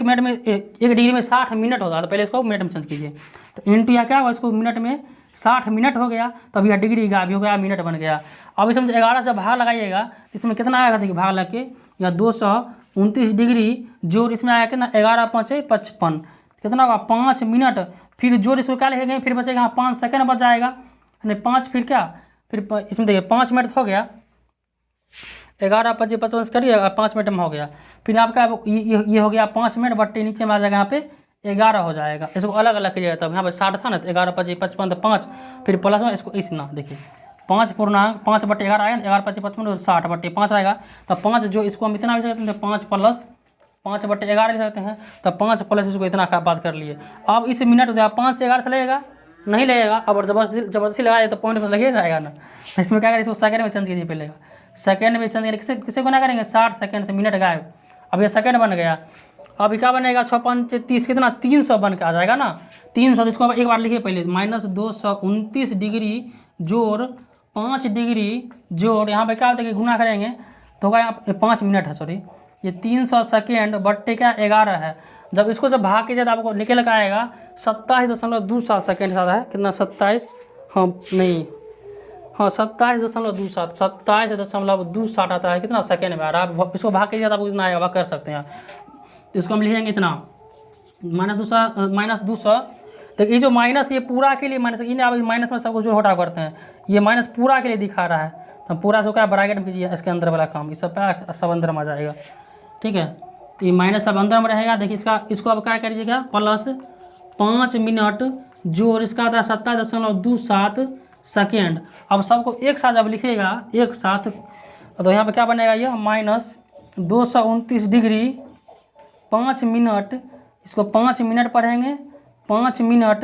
मिनट में 1 डिग्री में 60 मिनट होता है, तो पहले इसको मिनट में चेंज कीजिए, तो इंटू या क्या हुआ इसको मिनट में 60 मिनट हो गया, तब यह डिग्री गायब हो गया, मिनट बन गया। अब इसमें 11 जब भाग लगाइएगा इसमें कितना आएगा, देखिए भाग लग के या 229 डिग्री जोड़ इसमें आया कितना 11 × 5 = 55, कितना होगा 5 मिनट, फिर जोड़ इसको क्या लिखेंगे, फिर बचेगा यहाँ 5 सेकंड बच जाएगा, यानी 5 फिर क्या, फिर इसमें देखिए 5 मिनट हो गया, 11 × 5 = 55 करिए 5 मिनट में हो गया। फिर आपका ये हो गया 5 मिनट बट्टे नीचे में आ जाएगा यहाँ पे 11 हो जाएगा, इसको अलग अलग करिएगा, तब यहाँ पे 60 था ना, तो 11 × 5 = 55, तो 5 फिर प्लस में इसको इस ना देखिए 5 पूर्णांक 5 बट्टे 11 आएगा, 11 × 5 = 55 और 60 बट्टे 5 आएगा, तब 5 जो इसको हम इतना भी सकते हैं 5 + 5 बट्टे 11 लिख सकते हैं, तब 5 प्लस इसको इतना का बात कर लिए। अब इस मिनट 5 से 11 से लगेगा, नहीं लगेगा, अब जबरदस्ती लगाए तो पॉइंट तो लगे जाएगा ना, इसमें क्या करें इसको सेकंड में चेंज कीजिए, पहले सेकंड में चेंज करेंगे, किसे गुना करेंगे 60 सेकंड से मिनट गायब, अब ये सेकंड बन गया। अब क्या बनेगा 6 × 5 = 30 कितना 300 बन के आ जाएगा ना, 300, इसको एक बार लिखिए पहले -229 डिग्री जोड़ 5 डिग्री जोड़ यहाँ पे क्या होता है कि गुना करेंगे तो होगा यहाँ 5 मिनट है, सॉरी ये 300 सेकेंड बट्टे क्या 11 है, जब इसको जब भाग कीजिए तो आपको निकल कर आएगा 27.27 सेकेंड आता है, कितना 27 हाँ नहीं हाँ 27.27 आता है, कितना सेकेंड में आ रहा है। आप इसको भाग कीजिए तो आपको कितना आएगा वह कर सकते हैं, इसको हम लिखेंगे इतना -200, तो ये जो माइनस ये पूरा के लिए माइनस, इन आप माइनस में सबको जो हटा करते हैं, ये माइनस पूरा के लिए दिखा रहा है, तो पूरा जो क्या ब्रैकेट में कीजिए, इसके अंदर वाला काम ये सब सब अंदर में आ जाएगा, ठीक है। तो ये माइनस सब अंदर में रहेगा, देखिए इसको अब क्या करिएगा प्लस 5 मिनट जो इसका आता है 27.27 सेकेंड। अब सबको एक साथ जब लिखेगा एक साथ तो यहाँ पे क्या बनेगा, ये -229 डिग्री 5 मिनट, इसको 5 मिनट पढ़ेंगे 5 मिनट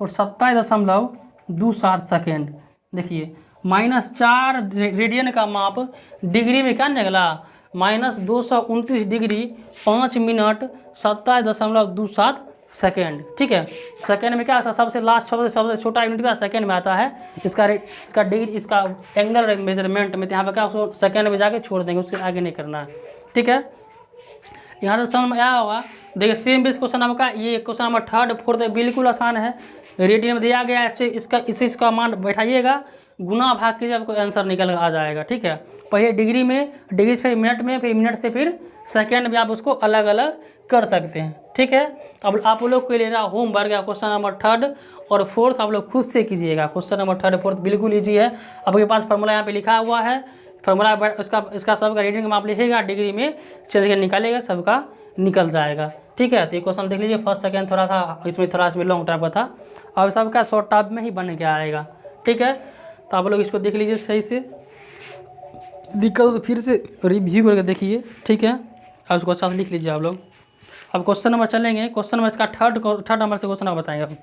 और 27.27 सेकेंड। देखिए -4 रेडियन का माप डिग्री में क्या निकला, -229 डिग्री 5 मिनट 27.27 सेकेंड, ठीक है। सेकेंड में क्या सबसे लास्ट सबसे छोटा यूनिट का सेकेंड में आता है, इसका डिग्री इसका एंगल मेजरमेंट में, यहाँ पर क्या उसको सेकेंड में जाके छोड़ देंगे, उसके आगे नहीं करना है, ठीक है। यहाँ से समझ में आया होगा। देखिए सेम बेस क्वेश्चन आपका ये क्वेश्चन नंबर 3, 4 बिल्कुल आसान है, रेडियन में दिया गया है, इसका मान बैठाइएगा गुना भाग कीजिए, आपको आंसर निकल आ जाएगा। ठीक है, पहले डिग्री में, डिग्री से फिर मिनट में, फिर मिनट से फिर सेकेंड में, आप उसको अलग अलग कर सकते हैं। ठीक है, अब आप लोग के लिए ना होमवर्क है क्वेश्चन नंबर 3 और 4 आप लोग खुद से कीजिएगा। क्वेश्चन नंबर 3 4 बिल्कुल ईजी है। आपके पास फार्मूला यहाँ पे लिखा हुआ है, फार्मूला इसका सबका रीडिंग में आप लिखेगा, डिग्री में चल के निकालेगा, सबका निकल जाएगा। ठीक है, तो ये क्वेश्चन देख लीजिए, फर्स्ट सेकंड थोड़ा सा इसमें लॉन्ग टाइम का था, और सबका शॉर्ट टाइप में ही बन के आएगा। ठीक है, तो आप लोग इसको देख लीजिए सही से, दिक्कत तो फिर से रिव्यू करके देखिए। ठीक है, अब उसको अच्छा से लिख लीजिए आप लोग। अब क्वेश्चन नंबर चलेंगे, क्वेश्चन नंबर इसका थर्ड नंबर से क्वेश्चन आप बताएंगे। अब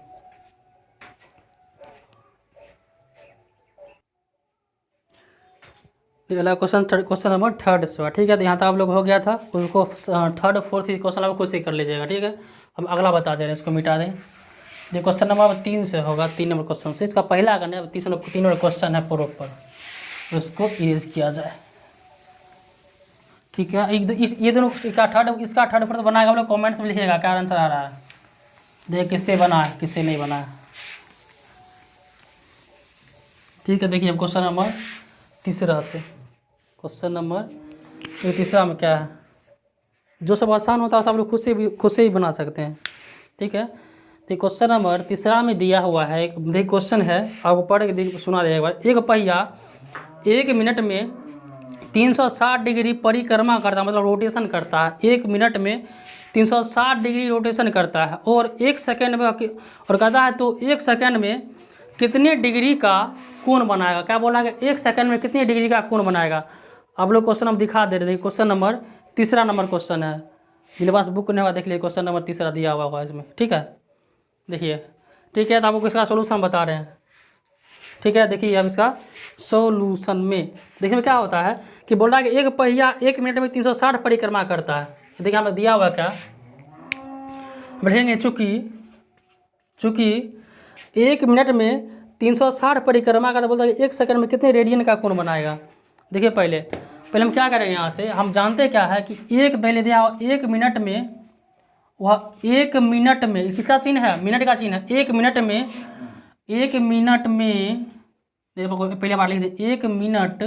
अगला क्वेश्चन नंबर 3 से। ठीक है, तो यहाँ तक आप लोग हो गया था, उसको 3rd 4th क्वेश्चन आप खुद से कर लीजिएगा। ठीक है, हम अगला बता दे रहे हैं, इसको मिटा दें। ये क्वेश्चन नंबर 3 से होगा, 3 नंबर क्वेश्चन से, इसका पहला करना है, 3 नंबर क्वेश्चन है प्रॉपर, उसको इरेज किया जाए। ठीक है, ये दोनों इसका थर्ड फोर्थ बनाएगा, आप लोग कॉमेंट्स में लिखिएगा क्या आंसर आ रहा है, देखिए किससे बना है किससे नहीं बना है। ठीक है, देखिए अब क्वेश्चन नंबर 3 से, क्वेश्चन नंबर 3 में क्या है, जो सब आसान होता है सब लोग खुद से ही बना सकते हैं। ठीक है, तो क्वेश्चन नंबर 3 में दिया हुआ है, एक क्वेश्चन है, आपको पढ़ के सुना देगा एक बार। एक पहिया 1 मिनट में 360 डिग्री परिक्रमा करता है, मतलब रोटेशन करता है, 1 मिनट में 360 डिग्री रोटेशन करता है, और 1 सेकेंड में, और कहता है तो 1 सेकेंड में कितने डिग्री का कोण बनाएगा। क्या बोला है, 1 सेकेंड में कितने डिग्री का कोण बनाएगा। आप लोग क्वेश्चन हम दिखा दे रहे हैं, क्वेश्चन नंबर 3 नंबर क्वेश्चन है, जिनके पास बुक नहीं हुआ देख लीजिए, क्वेश्चन नंबर 3 दिया हुआ है इसमें। ठीक है, देखिए। ठीक है, तो आपको इसका सोल्यूशन बता रहे हैं। ठीक है, देखिए अब इसका सोल्यूशन में देखिए क्या होता है कि बोल रहा है कि एक पहिया 1 मिनट में 360 परिक्रमा करता है। देखिए हमें दिया हुआ क्या बढ़ेंगे, चूँकि 1 मिनट में 360 परिक्रमा का, तो बोलता है कि 1 सेकंड में कितने रेडियन का कोण बनाएगा। देखिए पहले हम क्या करेंगे, यहाँ से हम जानते क्या है कि पहले दिया हुआ 1 मिनट में, वह 1 मिनट में किसका चिन्ह है, मिनट का चिन्ह है। 1 मिनट में पहले बार लिख दे, 1 मिनट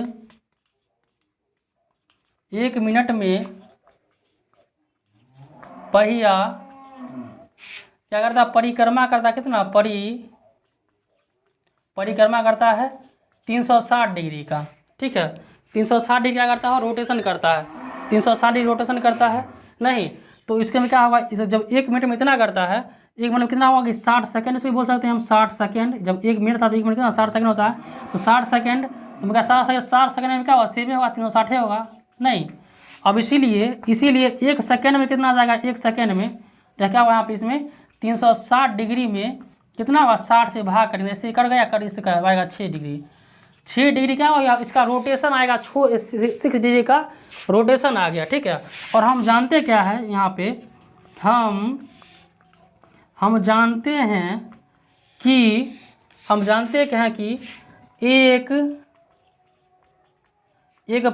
में पहिया क्या करता है, परिक्रमा करता है, कितना परिक्रमा करता है 360 डिग्री का। ठीक है, 360 डिग्री क्या करता है, रोटेशन करता है, 360 डिग्री रोटेशन करता है। नहीं तो इसके में क्या होगा, जब 1 मिनट में इतना करता है, 1 मिनट में कितना होगा कि 60 सेकंड से भी बोल सकते हैं हम, 60 सेकंड। जब 1 मिनट था तो 1 मिनट कितना 60 सेकंड होता है, तो 60 सेकंड, तो क्या 60 सेकंड में क्या होगा, सेम होगा, 360 होगा नहीं। अब इसीलिए 1 सेकंड में कितना आ जाएगा, 1 सेकंड में तो क्या होगा यहाँ पे, इसमें 360 डिग्री में कितना होगा, 60 से भाग करेंगे, ऐसे कर गया, कर इसका आएगा 6 डिग्री। 6 डिग्री क्या होगा, इसका रोटेशन आएगा, 6 डिग्री का रोटेशन आ गया। ठीक है, और हम जानते क्या है यहाँ पे, हम जानते हैं कि एक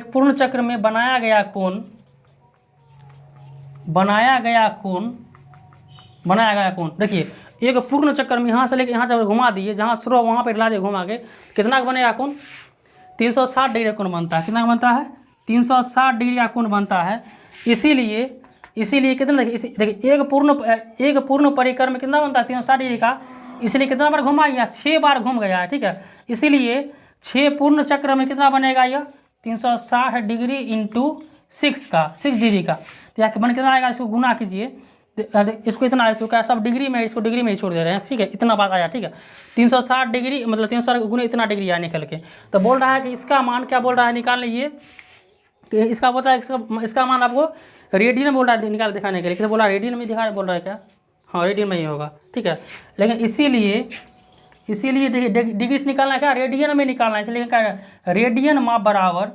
पूर्ण चक्र में बनाया गया कोण, देखिए एक पूर्ण चक्कर में यहाँ से लेके यहाँ जब घुमा दिए, जहाँ शुरू वहाँ पे ला दिए घुमा के, कितना का बनेगा कोण, 360 डिग्री का कोण बनता है। कितना का बनता है, 360 डिग्री का कोण बनता है। इसीलिए कितना, देखिए एक पूर्ण परिक्रमा में कितना बनता है, 360 डिग्री का। इसलिए कितना बार घुमा गया, 6 बार घूम गया है। ठीक है, इसीलिए 6 पूर्ण चक्र में कितना बनेगा, यह 360 डिग्री इंटू 6 डिग्री का। तो यहाँ बन कितना आएगा, इसको गुना कीजिए, इसको इतना, इसको क्या सब डिग्री में, इसको डिग्री में ही छोड़ दे रहे हैं। ठीक है, इतना बात आया। ठीक है, 360 डिग्री मतलब 360 गुने इतना डिग्री आया निकल के। तो बोल रहा है कि इसका मान क्या बोल रहा है, निकाल लीजिए। इसका बोलता है इसका मान आपको रेडियन बोल रहा है निकाल दिखाने के लिए। किसे बोल रहा है, रेडियन में दिखा बोल रहा है क्या, हाँ रेडियन में ही होगा। ठीक है, लेकिन इसीलिए देखिए डिग्री से निकालना है क्या, रेडियन में निकालना है। इसलिए क्या है, रेडियन माप बराबर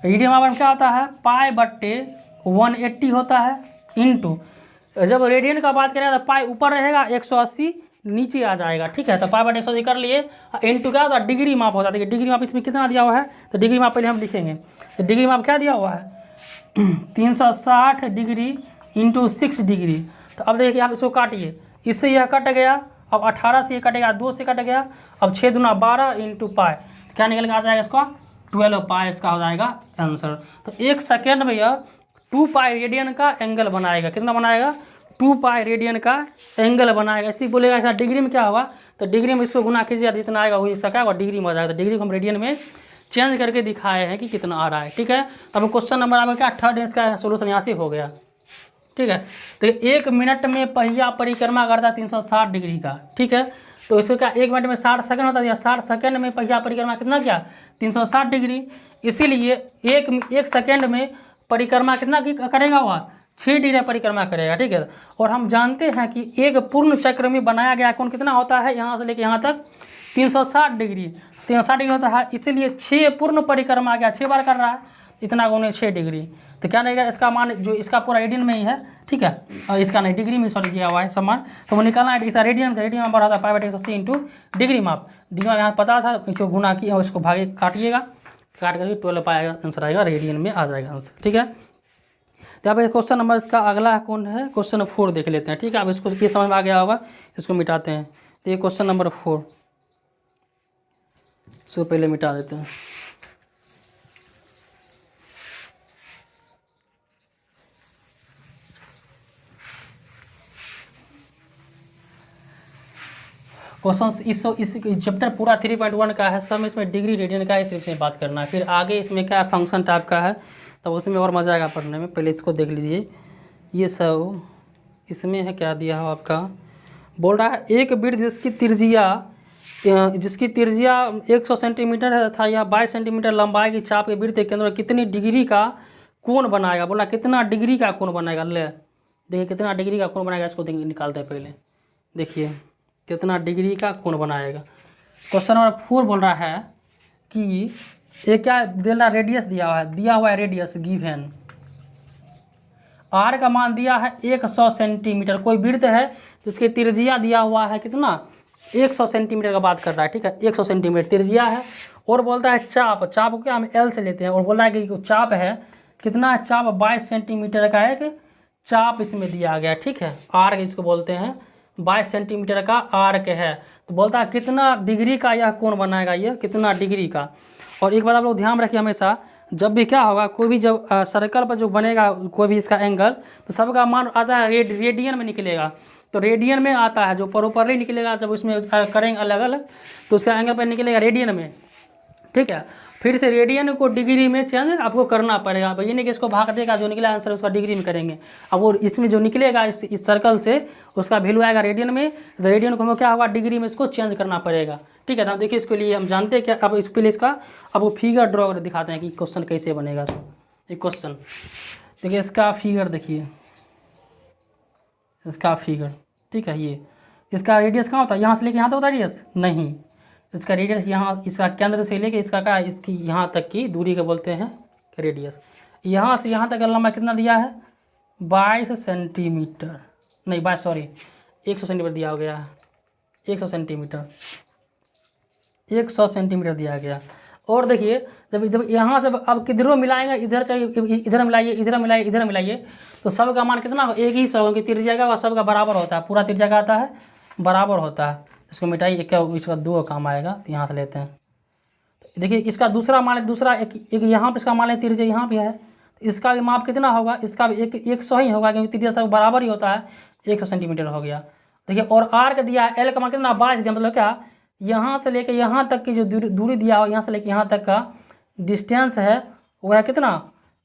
रेडियन माप क्या होता है, पाई/180 होता है, इंटू जब रेडियन का बात करें तो पाई ऊपर रहेगा, 180 नीचे आ जाएगा। ठीक है, तो पाई/180 कर लिए, इंटू क्या होता है, डिग्री माप होता है। देखिए डिग्री माप इसमें कितना दिया हुआ है, तो डिग्री माप पहले हम लिखेंगे। तो डिग्री माप क्या दिया हुआ है, 360 डिग्री इंटू 6 डिग्री। तो अब देखिए आप इसको काटिए, इससे यह कट गया, अब 18 से ये कटेगा, 2 से कट गया, अब 6 दूना 12 इंटू पाई, क्या निकल के आ जाएगा इसका 12 पाई, इसका हो जाएगा आंसर। तो 1 सेकेंड में यह 2 पाई रेडियन का एंगल बनाएगा। कितना बनाएगा? 2 पाई रेडियन का एंगल बनाएगा। इसी बोलेगा ऐसा डिग्री में क्या होगा, तो डिग्री में इसको गुना कीजिए, जितना आएगा वही इसका क्या होगा डिग्री में आ जाएगा। तो डिग्री को हम रेडियन में चेंज करके दिखाए हैं कि कितना आ रहा है। ठीक है, अब क्वेश्चन नंबर आपका क्या थर्ड इसका सोल्यूशन यहाँ से हो गया। ठीक है, तो 1 मिनट में पहिया परिक्रमा करता है 360 डिग्री का। ठीक है, तो इसको क्या 1 मिनट में 60 सेकंड होता है, या 60 सेकंड में पहिया परिक्रमा कितना किया 360 डिग्री। इसीलिए एक सेकंड में परिक्रमा कितना करेगा वह 6 डिग्री परिक्रमा करेगा। ठीक है, और हम जानते हैं कि एक पूर्ण चक्र में बनाया गया कोण कितना होता है, यहाँ से लेकर यहाँ तक 360 डिग्री 360 डिग्री होता है। इसीलिए 6 पूर्ण परिक्रमा क्या 6 बार कर रहा है, इतना गुणे 6 डिग्री। तो क्या रहेगा इसका मान, जो इसका पूरा रेडियन में ही है। ठीक है, और इसका नहीं डिग्री में सॉरी दिया हुआ है समान, तो वो निकालना है। इसका रेडियन में बढ़ा था पाई/180 इंटू डिग्री माप। डिग्री में यहाँ पता था, इसको गुना किया और इसको भागे काटिएगा, काट करके 12 पाई आएगा, आंसर आएगा रेडियन में आ जाएगा आंसर। ठीक है, तो यहाँ पे क्वेश्चन नंबर इसका अगला कौन है, क्वेश्चन नंबर 4 देख लेते हैं। ठीक है, अब इसको ये समझ में आ गया होगा, इसको मिटाते हैं। तो ये क्वेश्चन नंबर 4 इसको पहले मिटा देते हैं। क्वेश्चन इस चैप्टर पूरा 3.1 का है, सब इसमें डिग्री रेडियन का है, इसमें बात करना है। फिर आगे इसमें क्या फंक्शन टाइप का है, तो उसमें और मज़ा आएगा पढ़ने में। पहले इसको देख लीजिए, ये सब इसमें है क्या दिया हो आपका, बोल रहा है एक वृत्त जिसकी त्रिज्या 100 सेंटीमीटर था या 22 सेंटीमीटर लंबाई की चाप के वृत्त के केंद्र में कितनी डिग्री का कोण बनाएगा। बोला कितना डिग्री का कोण बनाएगा। ले देखिए कितना डिग्री का कोण बनाएगा, इसको निकालते हैं पहले। देखिए कितना डिग्री का कोण बनाएगा। क्वेश्चन नंबर 4 बोल रहा है कि ये क्या दे रहा, रेडियस दिया हुआ है रेडियस गिवन, आर का मान दिया है 100 सेंटीमीटर। कोई वृत्त है जिसकी त्रिज्या दिया हुआ है कितना 100 सेंटीमीटर का बात कर रहा है। ठीक है, 100 सेंटीमीटर त्रिज्या है, और बोलता है चाप को क्या हम एल से लेते हैं, और बोला है कि चाप है कितना, चाप 22 सेंटीमीटर का एक चाप इसमें दिया गया। ठीक है, आर्क इसको बोलते हैं, 22 सेंटीमीटर का आर्क है। तो बोलता है कितना डिग्री का यह कोण बनाएगा, यह कितना डिग्री का। और एक बात आप लोग ध्यान रखिए, हमेशा जब भी क्या होगा, कोई भी जब सर्कल पर जो बनेगा कोई भी इसका एंगल, तो सबका मान आता है रेडियन में निकलेगा। तो रेडियन में आता है, जो प्रॉपरली निकलेगा जब उसमें करेंगे अलग अलग, तो उसका एंगल पर निकलेगा रेडियन में। ठीक है, फिर से रेडियन को डिग्री में चेंज आपको करना पड़ेगा। अब ये नहीं कि इसको भाग देगा, जो निकला आंसर उसका डिग्री में करेंगे। अब वो इसमें जो निकलेगा इस सर्कल से, उसका वैल्यू आएगा रेडियन में, तो रेडियन को हमें क्या होगा डिग्री में इसको चेंज करना पड़ेगा। ठीक है, तो अब देखिए इसके लिए हम जानते हैं क्या, अब इसके लिए इसका अब वो फिगर ड्रॉ कर दिखाते हैं कि क्वेश्चन कैसे बनेगा। एक क्वेश्चन देखिए, इसका फिगर देखिए, इसका फिगर। ठीक है, ये इसका रेडियस कहाँ होता है, यहाँ से लेके यहाँ तक होता है रेडियस नहीं, इसका रेडियस यहाँ, इसका केंद्र से लेके इसका क्या, इसकी यहाँ तक की दूरी को बोलते हैं रेडियस। यहाँ से यहाँ तक का लंबा कितना दिया है 22 सेंटीमीटर, नहीं 100 सेंटीमीटर दिया हो गया है, 100 सेंटीमीटर 100 सेंटीमीटर दिया गया। और देखिए जब यहाँ से अब किधरों मिलाएंगे, इधर चाहिए इधर मिलाइए, इधर मिलाइए, इधर मिलाइए, तो सबका मान कितना एक ही सौ, क्योंकि त्रिज्या का सबका बराबर होता है, पूरा त्रिज्या का आता है बराबर होता है। इसको मिटाइए, क्या इसका 2 काम आएगा, तो यहाँ से लेते हैं। तो देखिए इसका दूसरा मान, दूसरा एक यहाँ पे इसका मान है, त्रिज्या यहाँ पे है, तो इसका भी माप कितना होगा, इसका भी 100 ही होगा, क्योंकि त्रिज्या सब बराबर ही होता है, 100 सेंटीमीटर हो गया। देखिए और आर का दिया है, एल का मान कितना 22 दिया, मतलब क्या यहाँ से लेके यहाँ तक की जो दूरी दिया हो, यहाँ से लेके यहाँ तक का डिस्टेंस है वह है कितना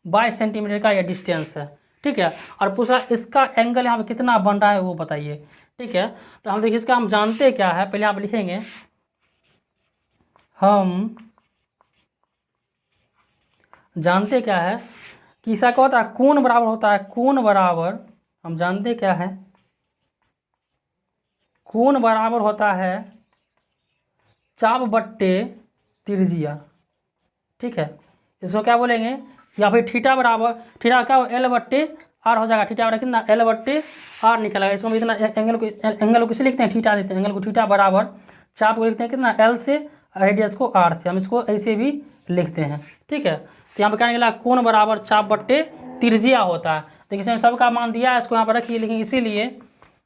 22 सेंटीमीटर का यह डिस्टेंस है। ठीक है, और पूछा इसका एंगल यहाँ पे कितना बन रहा है वो बताइए। ठीक है, तो हम देखिए इसका हम जानते क्या है, पहले आप लिखेंगे, हम जानते क्या है कि इसका क्या होता है, कोण बराबर होता है, कोण बराबर हम जानते क्या है, कोण बराबर होता है चाप बट्टे त्रिज्या। ठीक है, इसको क्या बोलेंगे, या फिर थीटा बराबर, थीटा क्या एल बट्टे आर हो जाएगा, थीटा बराबर कितना एल बट्टे आर निकलेगा। इसको हम इतना एंगल को किसे लिखते हैं, थीटा देते हैं, एंगल को थीटा बराबर चाप को लिखते हैं कितना एल से, रेडियस को आर से, हम इसको ऐसे भी लिखते हैं। ठीक है, तो यहाँ पर क्या निकला कोण बराबर चाप बट्टे त्रिज्या होता है। देखिए इसमें सबका मान दिया है, इसको यहाँ पर रखिए, लेकिन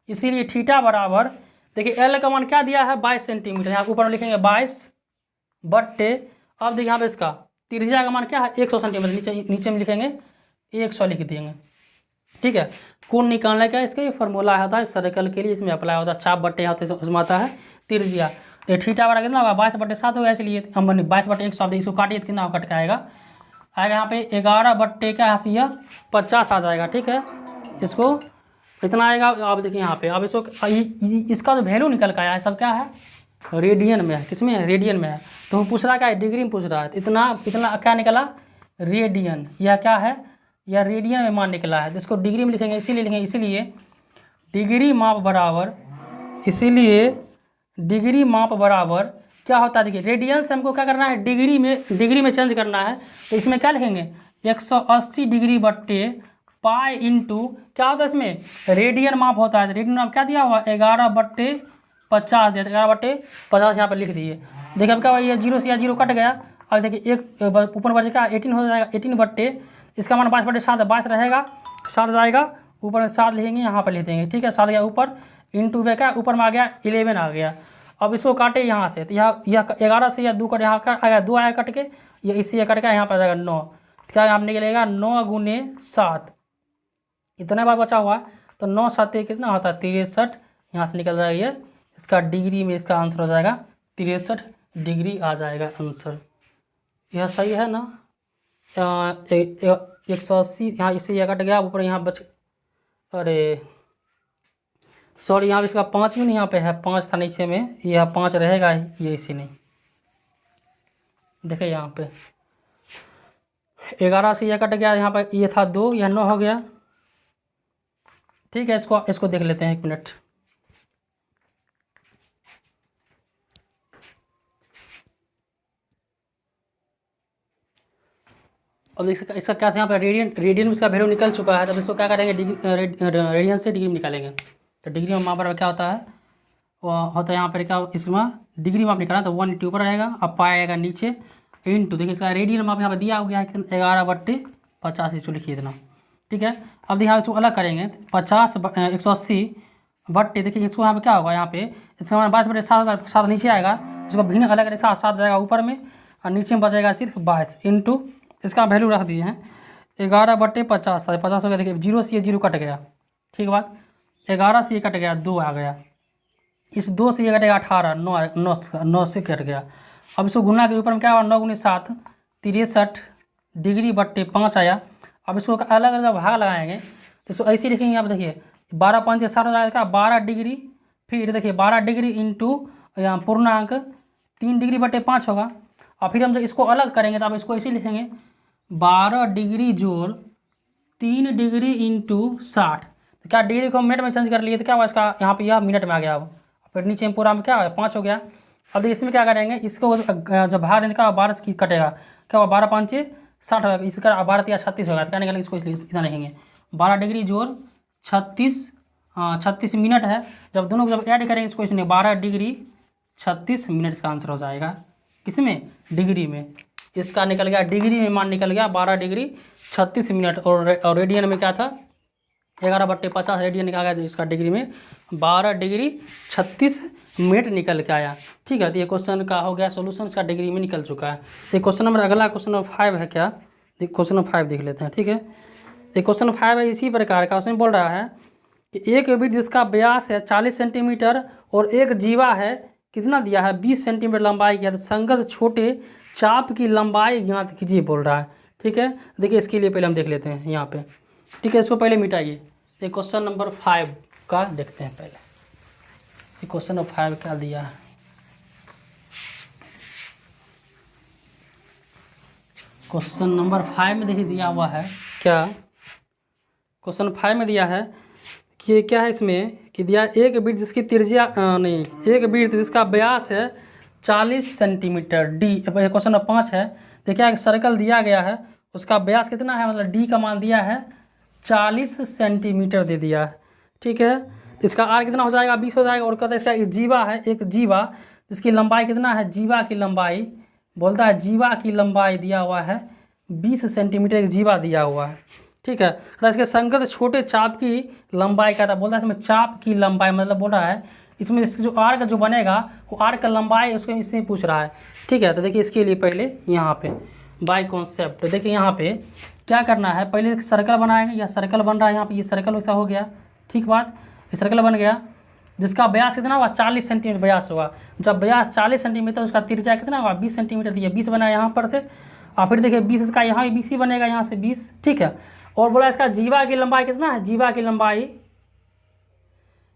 इसीलिए थीटा बराबर, देखिए एल का मान क्या दिया है 22 सेंटीमीटर, यहाँ ऊपर में लिखेंगे 22 बट्टे, अब देखिए यहाँ पे इसका त्रिज्या का मान क्या है 100 सेंटीमीटर, नीचे में लिखेंगे 100 लिख देंगे। ठीक है, कोण निकालने का इसका ये फॉर्मूला होता है सर्कल के लिए, इसमें अप्लाई होता है, चाप बट्टे यहाँ होते उसमें आता है त्रिज्या। तो थीटा बराबर कितना होगा 22/7 होगा, इसलिए हम 22/100 आप इसको काटिए तो कितना कट के आएगा यहाँ पे 11 बट्टे का यहाँ से यह 50 आ जाएगा। ठीक है, इसको इतना आएगा। आप देखिए यहाँ पे, अब इसको इसका जो वैल्यू निकल के आया है सब क्या है रेडियन में है, किसमें है रेडियन में है। तो वो पूछ रहा क्या है डिग्री में पूछ रहा है, इतना क्या निकला रेडियन, यह क्या है यह रेडियन में मान निकला है। तो इसको डिग्री में लिखेंगे, इसीलिए डिग्री माप बराबर, डिग्री माप बराबर क्या होता है, देखिए रेडियन से हमको क्या करना है डिग्री में चेंज करना है। तो इसमें क्या लिखेंगे 180 डिग्री बट्टे पाई इंटू क्या होता है इसमें रेडियन माप होता है। रेडियन माप क्या दिया हुआ 11/50 दिया, 11/50 यहाँ पर लिख दिए। देखिए अब क्या हुआ ये 0 से या 0 कट गया। अब देखिए एक ऊपर बच का 18 हो जाएगा, 18 बट्टे इसका मान 22/7 22 रहेगा, 7 जाएगा ऊपर में 7 लिखेंगे, यहाँ पर लिख देंगे। ठीक है, 7 गया ऊपर इंटू में क्या ऊपर में आ गया 11 आ गया। अब इसको काटे यहाँ से, तो यहाँ यह 11 से या 2 कट यहाँ का आएगा 2 आया कट के, ये इससे कट के यहाँ पर आ जाएगा 9, क्या यहाँ निकलेगा 9 गुने 7, इतना बार बचा हुआ। तो 9 7 कितना होता है 63, यहाँ से निकल जाएगा ये, इसका डिग्री में इसका आंसर हो जाएगा 63 डिग्री आ जाएगा आंसर। यह सही है ना। 180 यहाँ इससे यह कट गया ऊपर, यहाँ बच, अरे सॉरी यहाँ पे इसका 5 में नहीं, यहाँ पे है 5 था नीचे में, यह 5 रहेगा ये इसी नहीं। देखिए यहाँ पे 11 से यह कट गया, यहाँ पर ये था 2, यह 9 हो गया। ठीक है, इसको देख लेते हैं 1 मिनट। अब इसका क्या था यहाँ पे रेडियन में इसका वैल्यू निकल चुका है। तब इसको क्या करेंगे रेडियन से डिग्री में निकालेंगे। तो डिग्री में वहाँ पर क्या होता है यहाँ पर क्या इसमें डिग्री माप निकाला तो 180 ऊपर रहेगा, अब पाएगा नीचे इंटू, देखिए इसका रेडियन माप यहाँ पर दिया हो गया है 11/50 इसको लिखिए इतना। ठीक है, अब देखिए इसको अलग करेंगे 180 बट्टे, देखिए इसको यहाँ पे क्या होगा यहाँ पे इसका हमारा 22/7 नीचे आएगा, इसको भिन्न अलग करें 7 जाएगा ऊपर में और नीचे में बचेगा सिर्फ 22 इंटू इसका वैल्यू रख दिए हैं 11/50 50 हो गया। देखिए 0 से ये 0 कट गया, ठीक बात, 11 से ये कट गया 2 आ गया, इस 2 से ये कटेगा 18 9 से कट गया। अब इसको गुना के ऊपर में क्या हुआ 9 गुने 7 63 डिग्री बट्टे 5 आया। अब इसको अलग अलग भाग लगाएंगे तो इसको ऐसे लिखेंगे। यहाँ पर देखिए 12×5 = 60 हो जाएगा 12 डिग्री, फिर देखिए 12 डिग्री इंटू यहाँ पूर्णांक 3 डिग्री बट्टे 5 होगा। और फिर हम जब इसको अलग करेंगे तो आप इसको ऐसे लिखेंगे 12 डिग्री जोड़ 3 डिग्री इंटू 60। तो क्या डिग्री को मिनट में चेंज कर लिए तो क्या हुआ इसका यहाँ पे यह मिनट में आ गया। अब फिर नीचे में पूरा में क्या हुआ 5 हो गया। अब देखिए इसमें क्या करेंगे इसको जब भाग देने का 12 की कटेगा क्या हुआ 12×5 = 60 होगा, इसका 12 या 36 होगा। तो क्या निकलेंगे इसको इसलिए इतना लिखेंगे 12 डिग्री जोड़ 36 मिनट है। जब दोनों को जब ऐड करेंगे इसको इसमें 12 डिग्री 36 मिनट इसका आंसर हो जाएगा। किसमें डिग्री में, इसका निकल गया डिग्री में मान निकल गया 12 डिग्री 36 मिनट। और रेडियन में क्या था 11/50 रेडियन निकल गया, तो इसका डिग्री में 12 डिग्री 36 मिनट निकल के आया। ठीक है, तो ये क्वेश्चन का हो गया सोल्यूशन, इसका डिग्री में निकल चुका है। ये क्वेश्चन नंबर अगला क्वेश्चन नंबर 5 है क्या, क्वेश्चन नंबर 5 देख लेते हैं। ठीक है, ये क्वेश्चन 5 है इसी प्रकार का। उसमें बोल रहा है कि एक वृत्त जिसका व्यास है 40 सेंटीमीटर और एक जीवा है कितना दिया है 20 सेंटीमीटर लंबाई की है, तो संगत छोटे चाप की लंबाई ज्ञात कीजिए बोल रहा है। ठीक है, देखिए इसके लिए पहले हम देख लेते हैं यहाँ पे। ठीक है, इसको पहले मिटाइए। ये क्वेश्चन नंबर 5 का देखते हैं पहले। ये क्वेश्चन नंबर 5 क्या दिया है, क्वेश्चन नंबर 5 में देखिए दिया हुआ है क्या, क्वेश्चन 5 में दिया है कि ये क्या है इसमें कि दिया एक वृत्त जिसकी त्रिज्या एक वृत्त जिसका व्यास है 40 सेंटीमीटर डी। क्वेश्चन नंबर 5 है, तो क्या एक सर्कल दिया गया है उसका व्यास कितना है, मतलब डी का मान दिया है 40 सेंटीमीटर दे दिया है। ठीक है, तो इसका आर कितना हो जाएगा 20 हो जाएगा। और कहता है इसका एक जीवा है, एक जीवा जिसकी लंबाई कितना है, जीवा की लंबाई बोलता है जीवा की लंबाई दिया हुआ है 20 सेंटीमीटर एक जीवा दिया हुआ है। ठीक है। तो इसके संगत छोटे चाप की लंबाई क्या था, बोलता है इसमें चाप की लंबाई, मतलब बोल रहा है इसमें जो आर्क जो बनेगा वो आर्क का लंबाई उसको इससे पूछ रहा है। ठीक है, तो देखिए इसके लिए पहले यहाँ पे बाय कॉन्सेप्ट देखिए यहाँ पे क्या करना है, पहले एक सर्कल बनाएंगे, यह सर्कल बन रहा है यहाँ पे, ये सर्कल वैसा हो गया, ठीक बात, ये सर्कल बन गया जिसका व्यास कितना होगा 40 सेंटीमीटर व्यास होगा। जब व्यास 40 सेंटीमीटर उसका त्रिज्या कितना होगा 20 सेंटीमीटर, दिया 20 बना यहाँ पर से, और फिर देखिए 20 इसका यहाँ 20 ही बनेगा यहाँ से 20, ठीक है। और बोला इसका जीवा की लंबाई कितना है, जीवा की लंबाई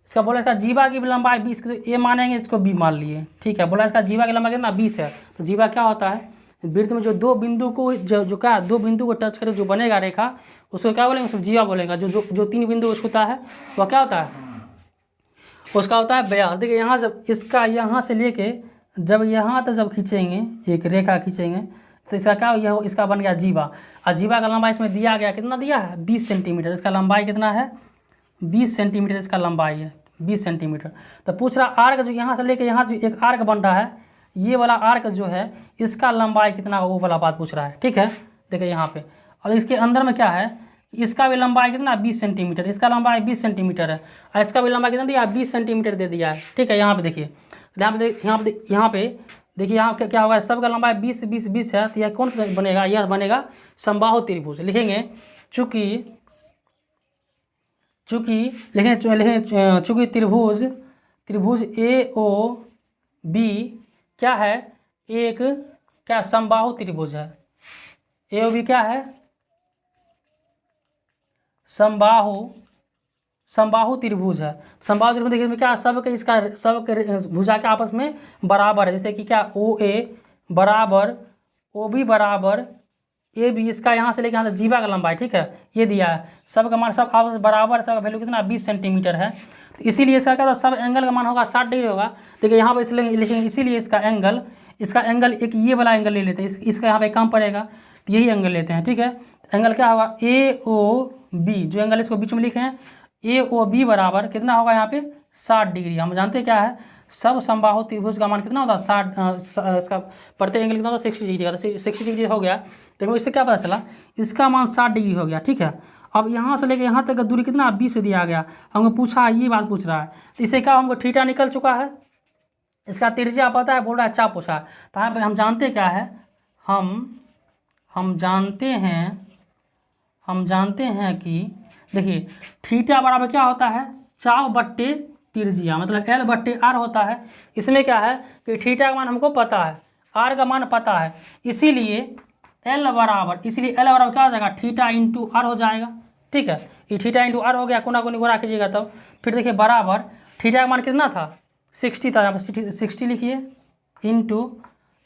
इसका बोला इसका जीवा की लंबाई 20, तो ए मानेंगे, इसको बी मान लिए, ठीक है। बोला इसका जीवा की लंबाई कितना 20 है, तो जीवा क्या होता है, वृत्त में जो दो बिंदु को जो क्या दो बिंदु को टच करे जो बनेगा रेखा उसको क्या बोलेंगे, उसको जीवा बोलेगा। जो तीन बिंदु उसको होता है वह क्या होता है, उसका होता है व्यास। देखिए यहाँ से इसका यहाँ से लेके जब यहाँ तक जब खींचेंगे एक रेखा खींचेंगे तो इसका क्या यह इसका बन गया जीवा। और जीवा का लंबाई इसमें दिया गया कितना दिया है 20 सेंटीमीटर, इसका लंबाई कितना है 20 सेंटीमीटर इसका लंबाई है 20 सेंटीमीटर। तो पूछ रहा आर्क जो यहाँ से लेके यहाँ से एक आर्क बन रहा है, ये वाला आर्क जो है इसका लंबाई कितना हो वो वाला बात पूछ रहा है, ठीक है। देखिए यहाँ पे और इसके अंदर में क्या है, इसका भी लंबाई कितना 20 सेंटीमीटर, इसका लंबाई 20 सेंटीमीटर है और इसका भी लंबाई कितना दिया 20 सेंटीमीटर दे दिया है, ठीक है। यहाँ पे देखिए यहाँ पे देखिए यहाँ क्या होगा, सबका लंबाई 20 है, तो यह कौन बनेगा, यह बनेगा समबाहु त्रिभुज। लिखेंगे चूँकि त्रिभुज ए ओ बी क्या है, एक क्या समबाहु त्रिभुज है, ए ओ बी क्या है समबाहु त्रिभुज है। समबाहु त्रिभुज देखिए क्या सबके इसका सबके भुजा के आपस में बराबर है, जैसे कि क्या ओ ए बराबर ओ बी बराबर ए बी, इसका यहाँ से लेकर यहाँ तक जीवा का लंबाई, ठीक है, ये दिया है। सब का मान सब आपस में बराबर, सब का वैल्यू कितना 20 सेंटीमीटर है, तो इसीलिए इसका क्या सब एंगल का मान होगा 60 डिग्री होगा। देखिए यहाँ पर इसलिए लिखेंगे, इसीलिए इसका एंगल एक ये वाला एंगल ले लेते हैं, इसका यहाँ पे कम पड़ेगा तो यही एंगल लेते हैं, ठीक है। एंगल क्या होगा ए ओ बी, जो एंगल इसको बीच में लिखे हैं ए ओ बी बराबर कितना होगा यहाँ पे 60 डिग्री। हम जानते हैं क्या है सब समबाहु त्रिभुज का मान कितना होता है 60, इसका प्रत्येक एंगल कितना होता है 60 डिग्री का, 60 डिग्री हो गया। देखो इससे क्या पता चला, इसका मान 60 डिग्री हो गया, ठीक है। अब यहाँ से लेकर यहाँ तक का दूरी कितना 20 दिया गया, हमको पूछा ये बात पूछ रहा है, तो इससे क्या हमको थीटा निकल चुका है, इसका त्रिज्या पता है, बोल रहा है चाप पूछा। तो यहाँ पर हम जानते क्या है, हम जानते हैं कि देखिए थीटा बराबर क्या होता है चाप बट्टे त्रिज्या, मतलब L बट्टे R होता है। इसमें क्या है कि थीटा का मान हमको पता है, R का मान पता है, इसीलिए L बराबर क्या हो जाएगा थीटा इंटू R हो जाएगा, ठीक है। ये थीटा इंटू R हो गया, कोना कोनी गुणा कीजिएगा तब। फिर देखिए बराबर थीटा का मान कितना था 60 था, यहाँ पर 60 लिखिए इंटू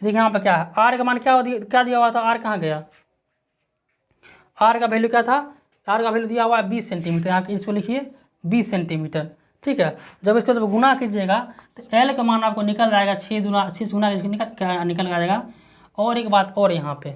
देखिए यहाँ पर क्या है R का मान क्या दिया हुआ था, R कहाँ गया, R का वैल्यू क्या था, R का वैल्यू दिया हुआ है 20 सेंटीमीटर, यहाँ इसको लिखिए 20 सेंटीमीटर, ठीक है। जब इसको जब गुना कीजिएगा तो L का मान आपको निकल जाएगा 6 गुना निकल जाएगा। और एक बात और यहाँ पे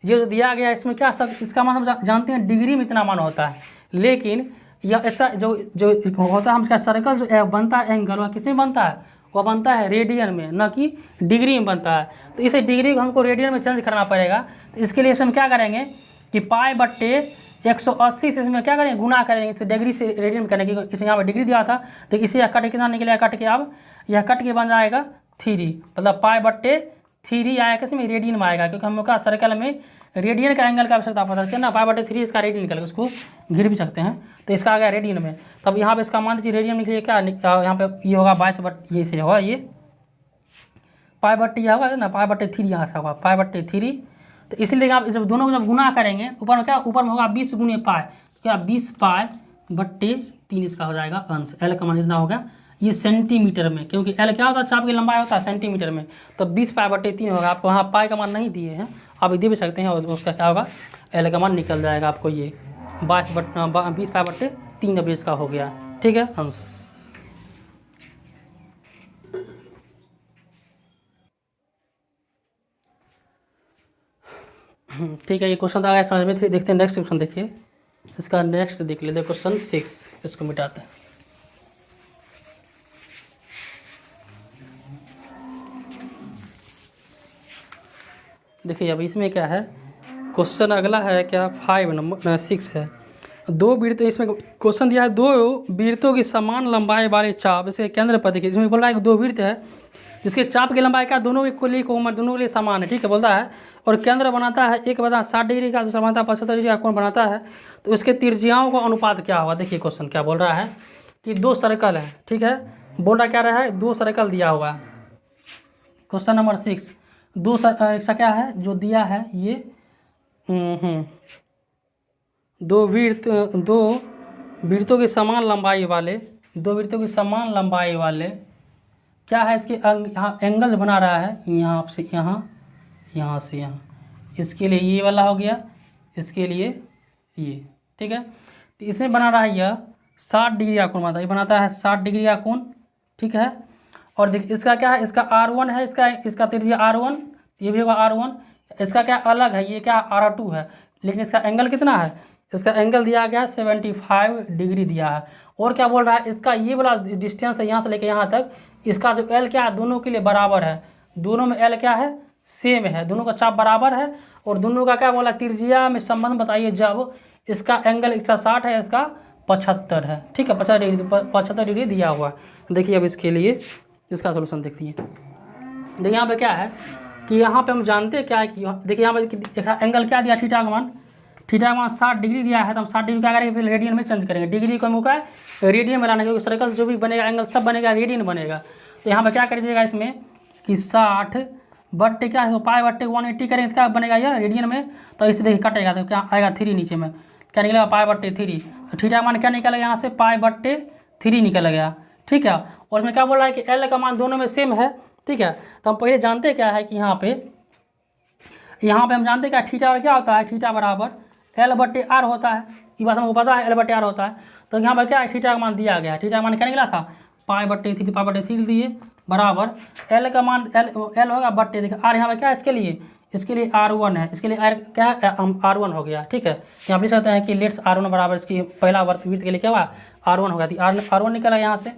ये जो दिया गया इसमें क्या सब इसका मान हम जानते हैं डिग्री में इतना मान होता है, लेकिन यह ऐसा जो होता है हम क्या सर्कल जो बनता है एंगल वह किस में बनता है, वह बनता है रेडियन में, न कि डिग्री में बनता है। तो इसे डिग्री को हमको रेडियन में चेंज करना पड़ेगा, तो इसके लिए हम क्या करेंगे कि पाई बट्टे 180 से इसमें क्या करेंगे गुना करेंगे, इसे डिग्री से रेडियन में करने की, इसे यहाँ पर डिग्री दिया था तो इसे यह कट के कितना निकलेगा, कट के अब यह कट के बन जाएगा 3, मतलब पाई बट्टे 3 आएगा किसमें रेडियन में आएगा, क्योंकि हम लोग का सर्कल में रेडियन का एंगल का आवश्यकता पता है ना, पाई बट्टे 3 इसका रेडियन निकल, उसको घिर भी सकते हैं, तो इसका आ गया रेडियन में। तब यहाँ पे इसका मान दीजिए रेडियन निकलिए क्या यहाँ पे ये होगा 22 बट्टे, ये से होगा ये पाई बट्टे यह होगा ना पाई बट्टे 3 यहाँ से होगा पाई बट्टे 3। तो इसलिए आप जब दोनों को जब गुना करेंगे ऊपर में क्या ऊपर में होगा 20 गुने पाई, क्या 20 पाई बट्टे 3 इसका हो जाएगा अंश। L का मान कितना होगा ये सेंटीमीटर में, क्योंकि L क्या होता है चाप की लंबाई होता है सेंटीमीटर में, तो 20 पाई बट्टे 3 होगा। आपको वहाँ पाई का मान नहीं दिए हैं, आप दे भी सकते हैं, और उसका क्या होगा L का मान निकल जाएगा आपको ये 20 पाई बट्टे 3 अब इसका हो गया, ठीक है अंश। ठीक है, ये क्वेश्चन तो आ गया समझ में। फिर देखते हैं नेक्स्ट क्वेश्चन, देखिए इसका नेक्स्ट देख लेते हैं क्वेश्चन 6, इसको मिटाते हैं। देखिए अब इसमें क्या है क्वेश्चन अगला है क्या 5 नंबर 6 है। दो वृत्त, इसमें क्वेश्चन दिया है दो वृत्तों की समान लंबाई वाले चाप, इसके केंद्र पर देखिए, इसमें बोल रहा है कि दो वृत्त है जिसके चाप की लंबाई क्या दोनों के लिए कोण, दोनों के लिए समान है, ठीक है, बोलता है। और केंद्र बनाता है, एक बता 60 डिग्री का, दूसरा बनाता है 75 डिग्री का कोण बनाता है, तो उसके त्रिज्याओं का अनुपात क्या होगा। देखिए क्वेश्चन क्या बोल रहा है कि दो सर्कल है, ठीक है, बोल रहा क्या रहा है, दो सर्कल दिया हुआ है। क्वेश्चन नंबर 6, दो ऐसा क्या है जो दिया है ये दो वृत्तों की समान लंबाई वाले, दो वृत्तों की समान लंबाई वाले क्या है, इसके यहाँ एंगल बना रहा है, यहाँ से यहाँ, यहाँ से यहाँ, इसके लिए ये वाला हो गया, इसके लिए ये, ठीक है। तो इसमें बना रहा है यह 60 डिग्री का कोण बनाता है, ये बनाता है 60 डिग्री का कोण, ठीक है। और देखिए इसका क्या है, इसका R1 है, इसका त्रिज्या R1, ये भी होगा R1, इसका क्या अलग है, ये क्या R2 है, लेकिन इसका एंगल कितना है, इसका एंगल दिया गया 75 डिग्री दिया है। और क्या बोल रहा है, इसका ये वाला डिस्टेंस है यहाँ से लेकर यहाँ तक, इसका जो L क्या है दोनों के लिए बराबर है, दोनों में L क्या है सेम है, दोनों का चाप बराबर है। और दोनों का क्या बोला, त्रिज्या में संबंध बताइए जब इसका एंगल, इसका 60 है, इसका 75 है, ठीक है, 75 डिग्री दिया हुआ है। देखिए अब इसके लिए इसका सोल्यूशन देखिए। देखिए यहाँ पे क्या है कि यहाँ पे हम जानते हैं क्या है कि देखिए यहाँ पे एंगल क्या दिया, थीटा का मान, थीटा का मान 60 डिग्री दिया है, तो हम 60 डिग्री क्या करेंगे, फिर रेडियन में चेंज करेंगे, डिग्री को मौका है रेडियन में लाना, क्योंकि सर्कल जो भी बनेगा एंगल सब बनेगा रेडियन बनेगा। तो यहाँ पर क्या करिएगा इसमें कि 60 बट्टे क्या है, पाई बट्टे 180 करेंगे, क्या बनेगा यह रेडियन में, तो इसे देखिए कटेगा, तो क्या आएगा 3 नीचे में, क्या निकलेगा पाई बट्टे 3। तो थीटा का मान क्या निकलेगा यहाँ से, पाई बट्टे 3 निकल गया, ठीक है। और इसमें क्या बोल रहा है कि L का मान दोनों में सेम है, ठीक है। तो हम पहले जानते क्या है कि यहाँ पे हम जानते क्या थीटा और क्या होता है, थीटा बराबर L/R होता है, ये बात हमको पता है L/R होता है। तो यहाँ पर क्या है थीटा का मान दिया गया है, थीटा का मान क्या निकला था पाई/3 दिए बराबर L का मान L होगा बट्टे, देखिए R यहाँ पर क्या है, इसके लिए R1 है, इसके लिए R क्या है R1 हो गया, ठीक है। यहाँ लिख सकते हैं कि लेट्स R1 बराबर इसकी पहला वृत्त के लिए क्या हुआ R1 होगा, R1 निकला यहाँ से।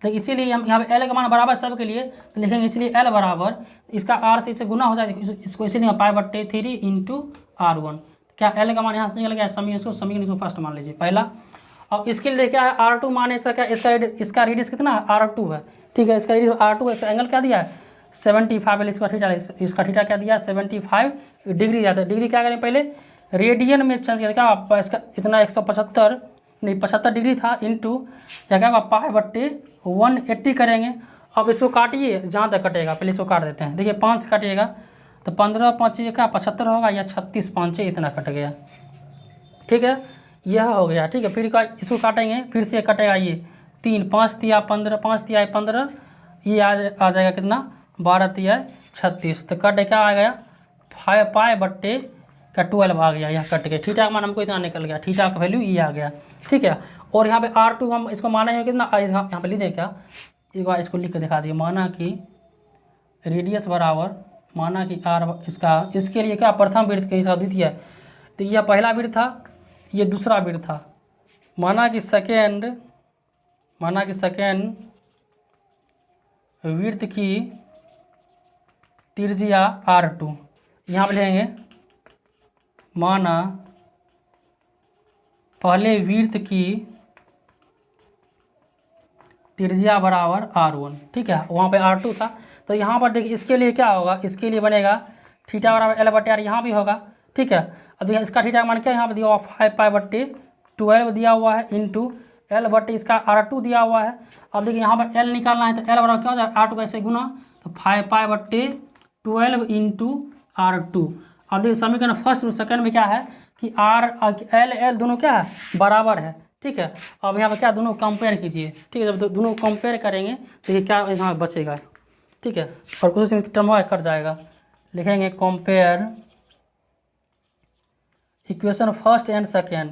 तो इसीलिए हम यहाँ पे L का मान बराबर सब के लिए तो लिखेंगे, इसलिए L बराबर इसका R से इससे गुना हो जाएगा, इसको इसीलिए पाई/3 इंटू R1, क्या L का मान यहाँ से निकल गया, समीकरण इसको फर्स्ट मान लीजिए पहला। और इसके लिए क्या है R2 मान, इसका क्या इसका रेडियस कितना है R2 है, ठीक है, इसका रेडियस R2 है, इसका एंगल क्या दिया है 75, इसका थीटा क्या दिया 75 डिग्री दिया था। डिग्री क्या करें पहले रेडियन में चेंज किया, क्या इसका इतना 175 नहीं 75 डिग्री था इंटू क्या क्या पाई/180 करेंगे। अब इसको काटिए जहाँ तक कटेगा, पहले इसको काट देते हैं, देखिए 5 कटिएगा तो 15 5 का 75 होगा, या 36 5 इतना कट गया, ठीक है, यह हो गया, ठीक है। फिर इसको काटेंगे, फिर से कटेगा ये 3 5 तिया 15 5 तिया 15, ये आ जाएगा कितना 12 तिया 36, तो कट क्या आ गया पाई/12 आ गया, यहाँ कट गया, थीटा का मान हमको इतना निकल गया, थीटा का वैल्यू ये आ गया, ठीक है। और यहाँ पे R2 हम इसको माना है कितना, यहाँ पे लिख दें क्या, एक बार इसको लिख के दिखा दिए, माना कि रेडियस बराबर, माना कि R इसके लिए क्या प्रथम वृत्त के हिसाब द्वितीय, तो यह पहला वृत्त था, ये दूसरा वृत्त था, माना कि सेकेंड वृत्त की त्रिज्या R2, यहाँ पे लिखेंगे माना पहले वृत्त की त्रिज्या बराबर R1, ठीक है, वहाँ पे R2 था। तो यहाँ पर देखिए इसके लिए क्या होगा, इसके लिए बनेगा थीटा बराबर L/R, यहाँ भी होगा, ठीक है। अब देखिए इसका थीटा का मान क्या यहाँ पे दिया हुआ 5 पाई/12 दिया हुआ है इंटू L/, इसका R2 दिया हुआ है। अब देखिए यहाँ पर L निकालना है, तो L बराबर क्या हो जाएगा R2 कैसे गुना, तो 5 पाई/12 इंटू R2। अब देखिए समीकरण फर्स्ट और सेकंड में क्या है कि L दोनों क्या है बराबर है, ठीक है। अब यहाँ पर क्या दोनों कंपेयर कीजिए, ठीक है, जब दोनों कंपेयर करेंगे तो ये क्या यहाँ बचेगा, ठीक है, और कुछ टर्म कट जाएगा, लिखेंगे compare equation first and second,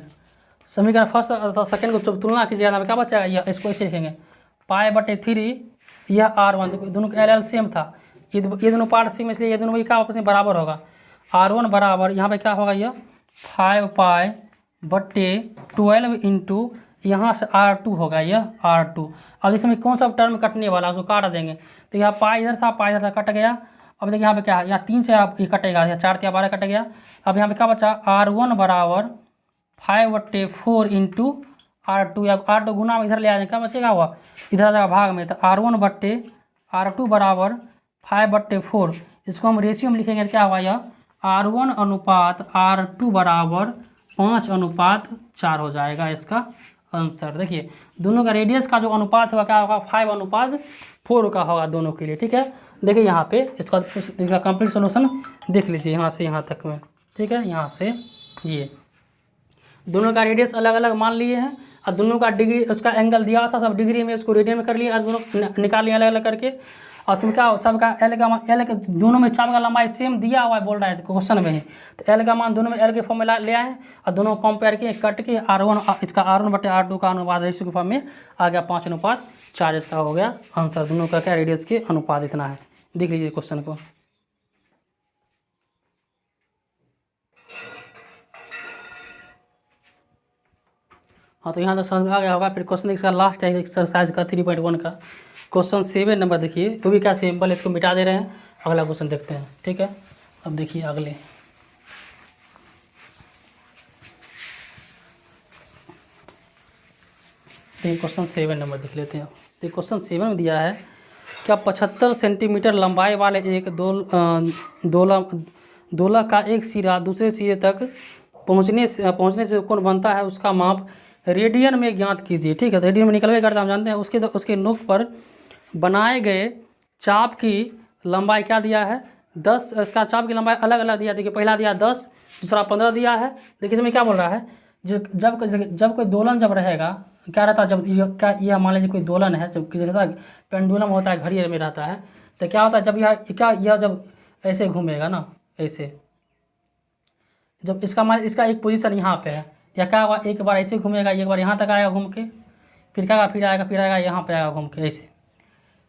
समीकरण फर्स्ट और सेकेंड को तुलना कीजिएगा, यहाँ क्या बचेगा, यह इसको ऐसे लिखेंगे पाई/3 यह R1, दोनों का L सेम था, ये दोनों पार्ट सेम, इसलिए ये दोनों भी क्या आपस में बराबर होगा। R1 बराबर यहाँ पे क्या होगा, यह 5 पाई/12 इंटू यहाँ से R2 होगा, यह R2। अब इसमें कौन सा टर्म कटने वाला है उसको काट देंगे, तो यह पाई इधर था कट गया, अब देखिए यहाँ पे क्या है, यहाँ 3 से आप ये कटेगा, यहाँ 4 या 12 कट गया। अब यहाँ पे क्या बचा, R1 बराबर 5/4 इंटू R2, या R2 गुना में इधर ले आएंगे, क्या बचेगा हुआ, इधर आ जाएगा भाग में, तो R1/R2 बराबर 5/4। इसको हम रेशियो में लिखेंगे, क्या हुआ यह R1 अनुपात R2 बराबर 5/4 हो जाएगा इसका आंसर। देखिए दोनों का रेडियस का जो अनुपात होगा क्या होगा, 5/4 का होगा दोनों के लिए। ठीक है, देखिए यहाँ पे इसका कंप्लीट सोल्यूशन देख लीजिए यहाँ से यहाँ तक में। ठीक है, यहाँ से ये दोनों का रेडियस अलग अलग मान लिए हैं और दोनों का डिग्री, उसका एंगल दिया था, सब डिग्री में इसको रेडियन में कर लिया और दोनों निकाल लिया अलग अलग करके। और उसमें क्या सबका एल के दोनों में चाप का लंबाई सेम दिया हुआ है, बोल रहा है क्वेश्चन में ही, तो एल का मान दोनों में एल के फॉर्म में ले आए और दोनों कंपेयर किए, कट के R1 इसका R1/R2 का अनुपात रेशियो के फॉर्म में आ गया 5/4 इसका हो गया आंसर। दोनों का क्या रेडियस के अनुपात इतना है, देख लीजिए क्वेश्चन को। हाँ तो यहाँ तो समझ में आ गया होगा। फिर क्वेश्चन इसका लास्ट है एक्सरसाइज का 3.1 का क्वेश्चन 7 नंबर देखिए, वो भी क्या सिंपल, इसको मिटा दे रहे हैं, अगला क्वेश्चन देखते हैं। ठीक है, अब देखिए अगले क्वेश्चन 7 नंबर देख लेते हैं। तो क्वेश्चन 7 में दिया है क्या 75 सेंटीमीटर लंबाई वाले एक दोला का एक सिरा दूसरे सिरे तक पहुँचने से कौन बनता है, उसका माप रेडियन में ज्ञात कीजिए। ठीक है, तो रेडियन में निकलवे करता हम जानते हैं। उसके नोक पर बनाए गए चाप की लंबाई क्या दिया है 10, इसका चाप की लंबाई अलग अलग दिया। देखिए पहला दिया 10, दूसरा 15 दिया है। देखिए इसमें क्या बोल रहा है, जब कोई दोलन जब रहेगा क्या रहता है, जब क्या यह मान लीजिए कोई दोलन है, जब जैसा पेंडुलम होता है घड़ी में रहता है, तो क्या होता है जब यह जब ऐसे घूमेगा ना, ऐसे जब इसका मान इसका एक पोजीशन यहाँ पे है, या क्या होगा एक बार ऐसे घूमेगा, एक बार यहाँ तक आएगा घूम के, फिर क्या फिर आएगा यहाँ पे आएगा घूम के, ऐसे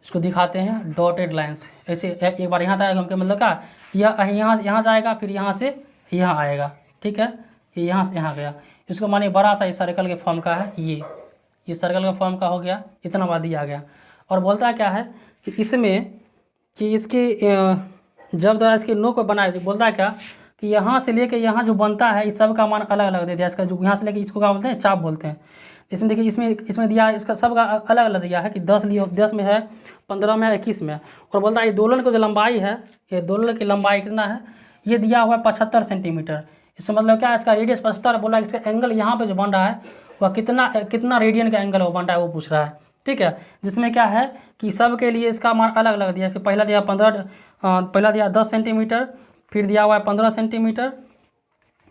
इसको दिखाते हैं डॉटेड लाइन्स। ऐसे एक बार यहाँ तक आएगा घूम के, मतलब क्या यहाँ जाएगा, फिर यहाँ से यहाँ आएगा। ठीक है, ये यहाँ से यहाँ गया, इसको मानिए बड़ा सा सर्कल के फॉर्म का है, ये सर्कल का फॉर्म का हो गया, इतना बात दिया गया। और बोलता है क्या है कि इसमें कि इसके जब द्वारा इसके नोक पर बनाए, बोलता है क्या कि यहाँ से लेके यहाँ जो बनता है इस सब का मान अलग अलग दे दिया। इसका जो यहाँ से लेके इसको क्या बोलते हैं, चाप बोलते हैं। इसमें देखिए इसमें दिया है, इसका सब का अलग अलग दिया है कि 10 में है, 15 में है, 21 में है। और बोलता है ये दोलन की जो लंबाई है, ये दोलन की लंबाई कितना है, ये दिया हुआ है 75 सेंटीमीटर। इसका मतलब क्या है, इसका रेडियस 75 बोला, इसका एंगल यहाँ पे जो बन रहा है वह कितना रेडियन का एंगल वो बन रहा है वो पूछ रहा है। ठीक है, जिसमें क्या है कि सब के लिए इसका मान अलग अलग दिया है। पहला दिया 10 सेंटीमीटर, फिर दिया हुआ है 15 सेंटीमीटर,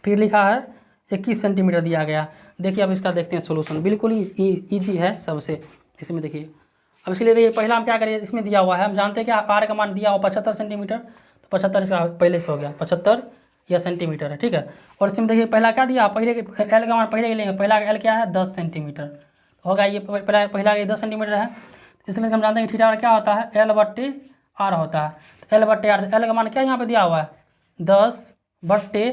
फिर लिखा है 21 सेंटीमीटर दिया गया। देखिए अब इसका देखते हैं सोल्यूशन, बिल्कुल ही ईजी है सबसे। इसमें देखिए अब इसके लिए देखिए पहला हम क्या करें, इसमें दिया हुआ है, हम जानते हैं कि आर का मान दिया हुआ 75 सेंटीमीटर, तो 75 इसका पहले से हो गया, 75 या सेंटीमीटर है। ठीक है, और इसमें देखिए पहला क्या दिया, पहले एल का मान पहले लेंगे, पहला एल क्या है 10 सेंटीमीटर होगा, ये पहला ये 10 सेंटीमीटर है। इसलिए हम जानते हैं कि थीटा क्या होता है, L/R होता है। तो L/R, एल का मान क्या यहाँ पे दिया हुआ है 10 बट्टे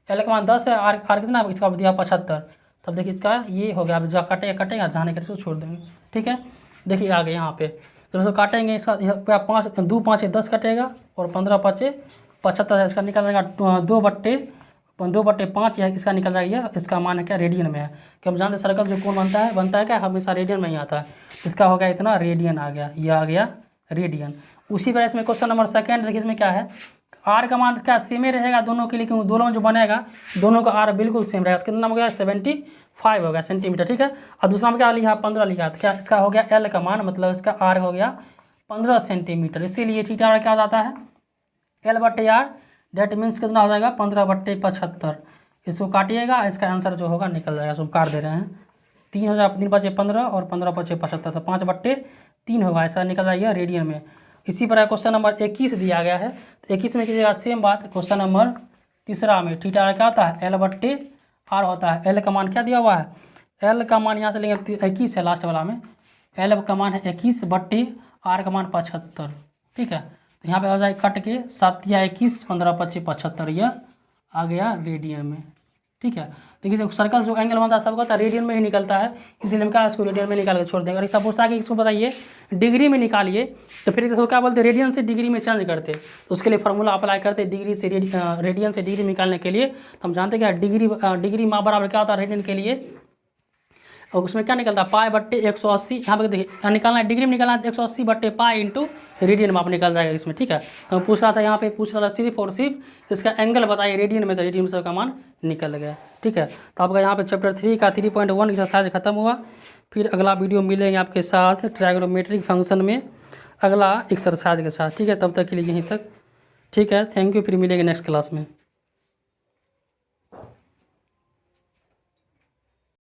एल का मान 10 है, आर कितना इसका दिया 75। तब देखिए इसका ये हो गया, अब जो कटेगा जाने के छोड़ देंगे। ठीक है, देखिए आगे यहाँ पे जब इसको काटेंगे, इसका 2 5 10 कटेगा और 15 5 75, इसका निकल जाएगा 2/5 यह इसका निकल जाएगा। इसका मान है क्या, रेडियन में है, कि हम जानते हैं सर्कल जो कोण बनता है क्या, हमेशा रेडियन में ही आता है। इसका हो गया इतना रेडियन आ गया, यह आ गया रेडियन। उसी तरह इसमें क्वेश्चन नंबर 2 देखिए, इसमें क्या है आर का मान क्या सेम ही रहेगा दोनों के लिए, क्योंकि दोनों जो बनेगा दोनों का आर बिल्कुल सेम रहेगा। कितना हो गया 75 हो गया सेंटीमीटर। ठीक है, और दूसरा में क्या लिखा 15 लिखा, तो क्या इसका हो गया एल का मान, मतलब इसका आर हो गया 15 सेंटीमीटर। इसीलिए थीटा क्या जाता है L/R, डेट मीन्स कितना हो जाएगा 15/75। इसको काटिएगा, इसका आंसर जो होगा निकल जाएगा। इसको काट दे रहे हैं, 3 हो जाएगा, 3 5 15 और 15 5 75, तो 5/3 होगा, ऐसा निकल जाएगा रेडियन में। इसी प्रकार क्वेश्चन नंबर 21 दिया गया है, तो 21 में कीजिएगा सेम बात। क्वेश्चन नंबर 3 में थीटा क्या होता है L/R होता है। एल का मान क्या दिया हुआ है, एल का मान यहाँ से लेंगे 21 है लास्ट वाला में, एल का मान है 21/R का मान 75। ठीक है, तो यहाँ पे हो जाए कट के 7 या 21 15 25 75, यह आ गया रेडियन में। ठीक है। देखिए जो सर्कल जो एंगल बनता है सबका होता है रेडियन में ही निकलता है, इसलिए हम क्या इसको रेडियन में निकाल के छोड़ देंगे। अगर सपोज था कि इसको बताइए डिग्री में निकालिए, तो फिर इसको क्या बोलते हैं, रेडियन से डिग्री में चेंज करते, तो उसके लिए फॉर्मूला अप्लाई करते हैं डिग्री से रेडियन से डिग्री निकालने के लिए। तो हम जानते हैं क्या डिग्री माप बराबर क्या होता है रेडियन के लिए, और उसमें क्या निकलता है पाई बट्टे 180। यहाँ पे देखिए निकालना है डिग्री में निकालना है 180 बट्टे पाई इंटू रेडियन में आप निकल जाएगा इसमें, ठीक है। तो पूछ रहा था यहाँ पे पूछ रहा था सिर्फ और सिर्फ इसका एंगल बताइए रेडियन में, तो रेडियन में सबका मान निकल गया, ठीक है। तो आपका यहाँ पे चैप्टर 3 का 3.1 एक्सरसाइज खत्म हुआ। फिर अगला वीडियो मिलेंगे आपके साथ ट्रायगोनोमेट्रिक फंक्शन में अगला एक्सरसाइज के साथ, ठीक है। तब तक के लिए यहीं तक, ठीक है। थैंक यू, फिर मिलेंगे नेक्स्ट क्लास में।